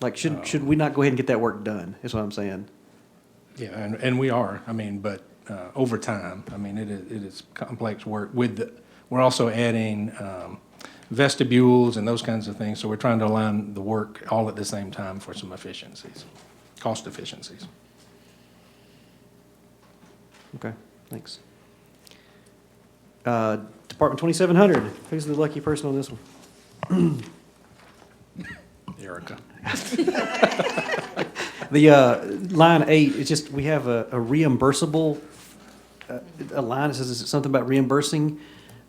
[SPEAKER 5] Like, should we not go ahead and get that work done, is what I'm saying?
[SPEAKER 6] Yeah, and we are, I mean, but over time, I mean, it is complex work we're also adding vestibules and those kinds of things, so we're trying to align the work all at the same time for some efficiencies, cost efficiencies.
[SPEAKER 5] Okay, thanks. Department 2700, who's the lucky person on this one?
[SPEAKER 6] Erica.
[SPEAKER 5] The line 8, it's just, we have a reimbursable, a line that says something about reimbursing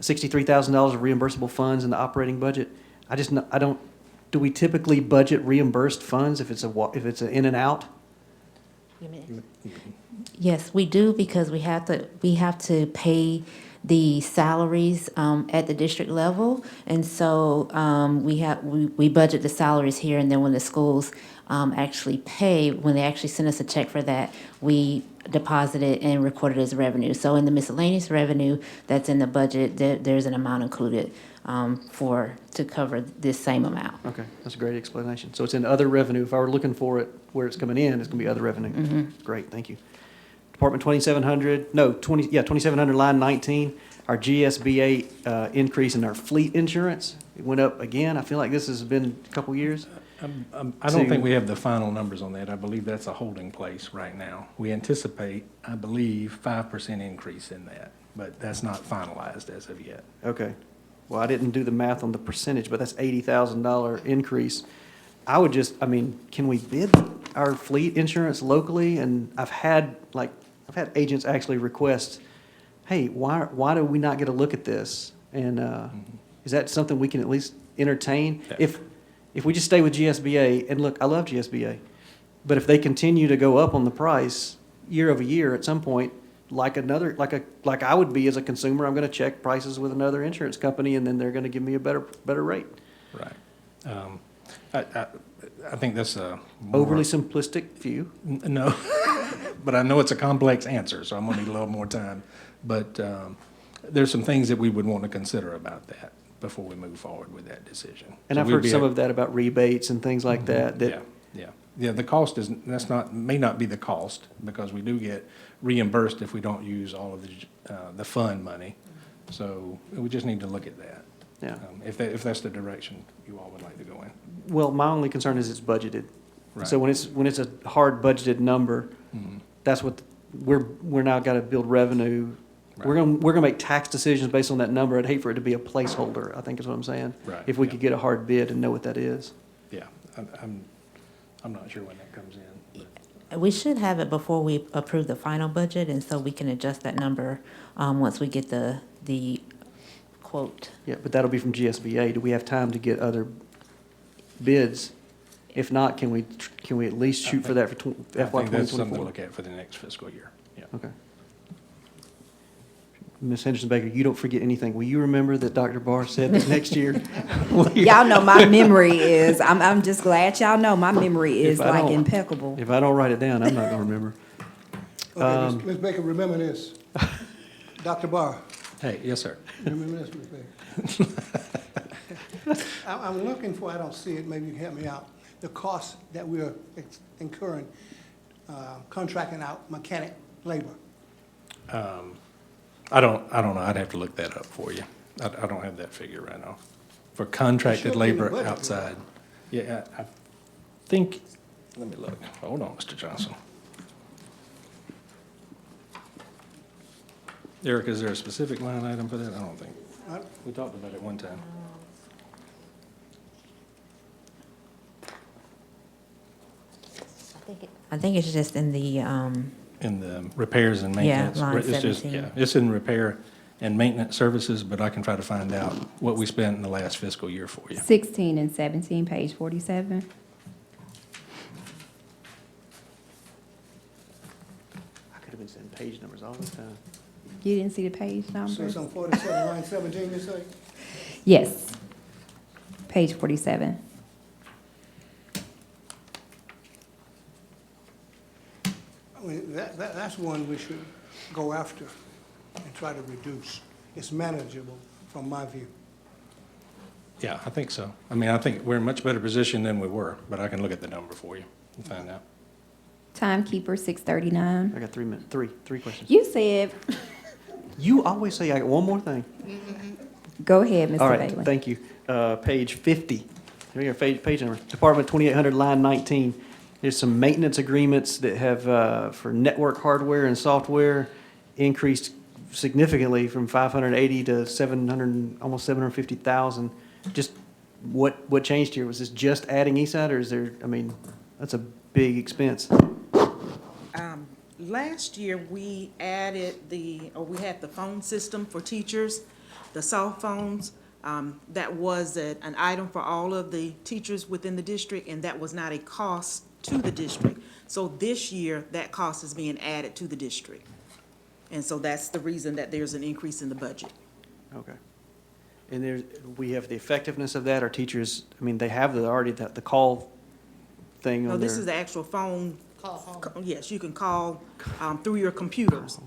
[SPEAKER 5] $63,000 of reimbursable funds in the operating budget. I don't, do we typically budget reimbursed funds if it's an in and out?
[SPEAKER 3] Yes, we do, because we have to pay the salaries at the district level. And so we budget the salaries here, and then when the schools actually pay, when they actually send us a check for that, we deposit it and record it as revenue. So in the miscellaneous revenue that's in the budget, there's an amount included to cover this same amount.
[SPEAKER 5] Okay, that's a great explanation. So it's in other revenue. If I were looking for it where it's coming in, it's going to be other revenue. Great, thank you. Department 2700, line 19, our GSBA increase in our fleet insurance. It went up again. I feel like this has been a couple years.
[SPEAKER 6] I don't think we have the final numbers on that. I believe that's a holding place right now. We anticipate, I believe, 5% increase in that, but that's not finalized as of yet.
[SPEAKER 5] Okay. Well, I didn't do the math on the percentage, but that's $80,000 increase. I would just, can we bid our fleet insurance locally? And I've had agents actually request, hey, why do we not get a look at this? And is that something we can at least entertain?
[SPEAKER 6] Yeah.
[SPEAKER 5] If we just stay with GSBA, and look, I love GSBA, but if they continue to go up on the price year over year, at some point, like I would be as a consumer, I'm going to check prices with another insurance company, and then they're going to give me a better rate.
[SPEAKER 6] Right. I think that's a more-
[SPEAKER 5] Overly simplistic view.
[SPEAKER 6] No, but I know it's a complex answer, so I'm going to need a little more time. But there's some things that we would want to consider about that before we move forward with that decision.
[SPEAKER 5] And
[SPEAKER 6] So
[SPEAKER 5] I've
[SPEAKER 6] we'd
[SPEAKER 5] heard
[SPEAKER 6] be
[SPEAKER 5] some
[SPEAKER 6] at-
[SPEAKER 5] of that about rebates and things like that.
[SPEAKER 6] Yeah, the cost may not be the cost, because we do get reimbursed if we don't use all of the fund money. So we just need to look at that.
[SPEAKER 5] Yeah.
[SPEAKER 6] If that's the direction you all would like to go in.
[SPEAKER 5] Well, my only concern is it's budgeted.
[SPEAKER 6] Right.
[SPEAKER 5] So when it's a hard budgeted number, that's what, we're now got to build revenue.
[SPEAKER 6] Right.
[SPEAKER 5] We're gonna make tax decisions based on that number. I'd hate for it to be a placeholder, I think is what I'm saying.
[SPEAKER 6] Right,
[SPEAKER 5] If we
[SPEAKER 6] yeah.
[SPEAKER 5] could get a hard bid and know what that is.
[SPEAKER 6] Yeah, I'm not sure when that comes in. But
[SPEAKER 3] We should have it before we approve the final budget, and so we can adjust that number once we get the quote.
[SPEAKER 5] Yeah, but that'll be from GSBA. Do we have time to get other bids? If not, can we at least shoot for that for FY
[SPEAKER 6] I think that's something to
[SPEAKER 5] 2024?
[SPEAKER 6] look at for the next fiscal year. Yeah.
[SPEAKER 5] Okay. Ms. Henderson Baker, you don't forget anything. Will you remember that Dr. Barr said that next year?
[SPEAKER 1] Y'all know my memory is, I'm just glad y'all know my memory is
[SPEAKER 5] If I
[SPEAKER 1] like
[SPEAKER 5] don't-
[SPEAKER 1] impeccable.
[SPEAKER 5] If I don't write it down, I'm not gonna remember.
[SPEAKER 4] Okay, Ms. Baker, remember this. Dr. Barr,
[SPEAKER 6] Hey, yes, sir.
[SPEAKER 4] remember this, Ms. Baker. I'm looking for, I don't see it, maybe you can help me out, the cost that we're incurring, contracting out mechanic labor.
[SPEAKER 6] I don't know. I'd have to look that up for you. I don't have that figure right now. For contracted
[SPEAKER 4] It should be in the
[SPEAKER 6] labor
[SPEAKER 4] budget,
[SPEAKER 6] outside. Yeah, I think, let me look. Hold on, Mr. Johnson. Eric, is there a specific line item for that? I don't think. We talked about it one time.
[SPEAKER 3] I think it's just in the,
[SPEAKER 6] In the repairs and
[SPEAKER 3] Yeah,
[SPEAKER 6] maintenance.
[SPEAKER 3] line
[SPEAKER 6] It's just-
[SPEAKER 3] 17.
[SPEAKER 6] Yeah, it's in repair and maintenance services, but I can try to find out what we spent in the last fiscal year for you.
[SPEAKER 1] 16 and 17, page 47.
[SPEAKER 5] I could have been saying page numbers all the time.
[SPEAKER 1] You didn't see the page
[SPEAKER 4] So
[SPEAKER 1] numbers?
[SPEAKER 4] it's on 47, line 17, you say?
[SPEAKER 1] Yes, page 47.
[SPEAKER 4] I mean, that's one we should go after and try to reduce. It's manageable from my view.
[SPEAKER 6] Yeah, I think so. I mean, I think we're in much better position than we were, but I can look at the number for you and find out.
[SPEAKER 1] Timekeeper, 639.
[SPEAKER 5] I got 3 minutes, three questions.
[SPEAKER 1] You said,
[SPEAKER 5] You always say, I got one more thing.
[SPEAKER 1] go ahead, Mr.
[SPEAKER 5] All right,
[SPEAKER 1] Bailey.
[SPEAKER 5] thank you. Page 50, here we go, page number, Department 2800, line 19. There's some maintenance agreements that have, for network hardware and software, increased significantly from 580 to 700, almost 750,000. Just what changed here? Was this just adding Eastside, or is there, I mean, that's a big expense?
[SPEAKER 7] Last year, we added we had the phone system for teachers, the cell phones. That was an item for all of the teachers within the district, and that was not a cost to the district. So this year, that cost is being added to the district. And so that's the reason that there's an increase in the budget.
[SPEAKER 5] Okay. And we have the effectiveness of that, our teachers, I mean, they have already the call thing
[SPEAKER 7] No,
[SPEAKER 5] on their.
[SPEAKER 7] this is the actual phone.
[SPEAKER 2] Call home.
[SPEAKER 7] Yes, you can call through your computers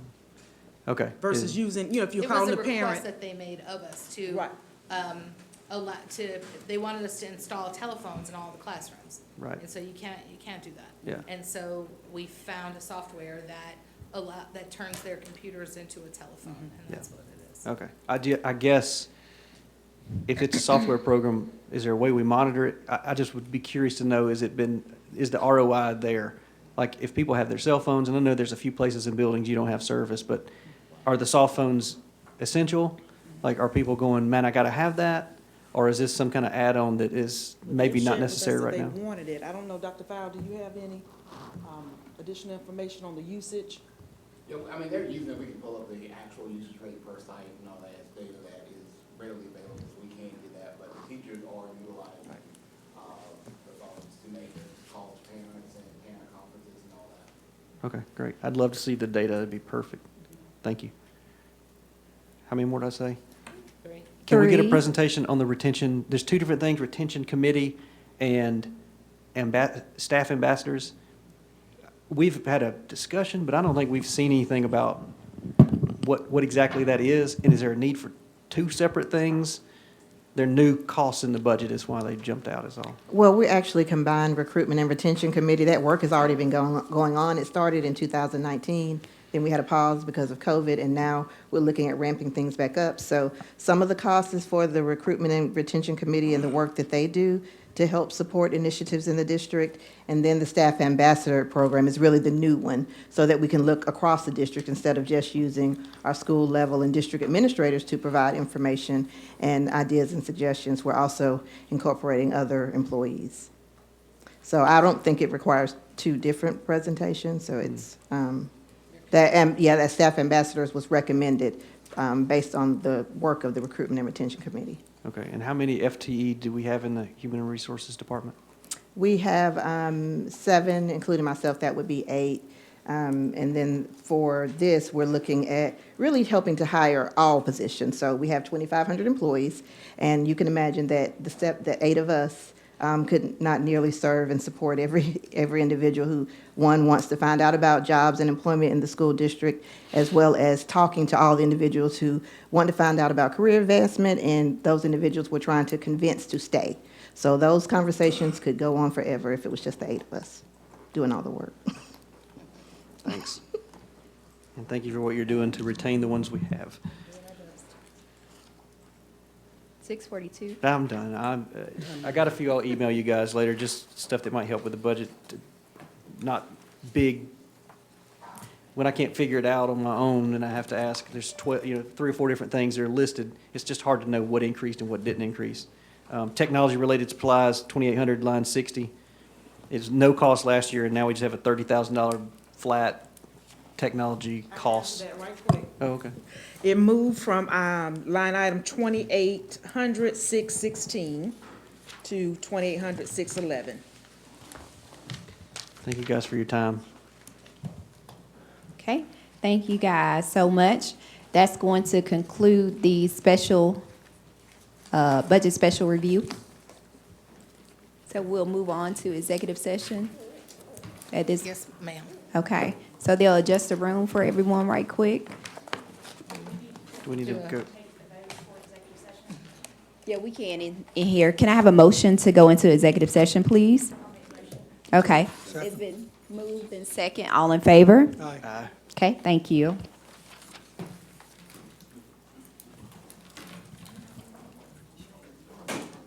[SPEAKER 5] Okay.
[SPEAKER 7] versus using, if you're
[SPEAKER 2] It was
[SPEAKER 7] calling
[SPEAKER 2] a
[SPEAKER 7] the
[SPEAKER 2] request
[SPEAKER 7] parent.
[SPEAKER 2] that they made of us to,
[SPEAKER 7] Right.
[SPEAKER 2] they wanted us to install telephones in all the classrooms.
[SPEAKER 5] Right.
[SPEAKER 2] And so you can't do that.
[SPEAKER 5] Yeah.
[SPEAKER 2] And so we found a software that turns their computers into a telephone, and that's what it is.
[SPEAKER 5] Okay. I guess if it's a software program, is there a way we monitor it? I just would be curious to know, is the ROI there? Like, if people have their cell phones, and I know there's a few places in buildings you don't have service, but are the soft phones essential? Like, are people going, man, I gotta have that? Or is this some kind of add-on that is maybe not necessary right now?
[SPEAKER 7] They wanted it. I don't know, Dr. Fowler, do you have any additional information on the usage?
[SPEAKER 10] Yeah, I mean, they're using it, we can pull up the actual usage rate per site and all that data that is readily available, so we can do that, but the teachers are utilizing, the phones to make calls to parents and parent conferences and all that.
[SPEAKER 5] Okay, great. I'd love to see the data. That'd be perfect. Thank you. How many more did I say?
[SPEAKER 2] Three.
[SPEAKER 5] Can we get a
[SPEAKER 1] 3.
[SPEAKER 5] presentation on the retention? There's two different things, retention committee and staff ambassadors. We've had a discussion, but I don't think we've seen anything about what exactly that is. And is there a need for two separate things? They're new costs in the budget is why they jumped out is all.
[SPEAKER 8] Well, we actually combined recruitment and retention committee. That work has already been going on. It started in 2019. Then we had a pause because of COVID, and now we're looking at ramping things back up. So some of the cost is for the recruitment and retention committee and the work that they do to help support initiatives in the district. And then the staff ambassador program is really the new one, so that we can look across the district instead of just using our school level and district administrators to provide information and ideas and suggestions. We're also incorporating other employees. So I don't think it requires two different presentations, so it's, that staff ambassadors was recommended based on the work of the recruitment and retention committee.
[SPEAKER 5] Okay, and how many FTE do we have in the Human Resources Department?
[SPEAKER 8] We have 7, including myself, that would be 8. And then for this, we're looking at really helping to hire all positions. So we have 2,500 employees, and you can imagine that the 8 of us could not nearly serve and support every individual who, one, wants to find out about jobs and employment in the school district, as well as talking to all the individuals who want to find out about career advancement, and those individuals we're trying to convince to stay. So those conversations could go on forever if it was just the 8 of us doing all the work.
[SPEAKER 5] Thanks. And thank you for what you're doing to retain the ones we have.
[SPEAKER 1] 6:42.
[SPEAKER 5] I'm done. I got a few I'll email you guys later, just stuff that might help with the budget. Not big, when I can't figure it out on my own and I have to ask, there's 3 or 4 different things that are listed. It's just hard to know what increased and what didn't increase. Technology-related supplies, 2,800, line 60. It's no cost last year, and now we just have a $30,000 flat technology cost.
[SPEAKER 7] I have that right quick.
[SPEAKER 5] Oh, okay.
[SPEAKER 7] It moved from line item 2,800, 616 to 2,800, 611.
[SPEAKER 5] Thank you guys for your time.
[SPEAKER 1] Okay, thank you guys so much. That's going to conclude the special, budget special review. So we'll move on to executive session at this.
[SPEAKER 2] Yes, ma'am.
[SPEAKER 1] Okay, so they'll adjust the room for everyone right quick.
[SPEAKER 5] Do we need to go?
[SPEAKER 1] Yeah, we can in here. Can I have a motion to go into executive session, please? Okay. It's been moved in second. All in favor?
[SPEAKER 4] Aye.
[SPEAKER 1] Okay, thank you.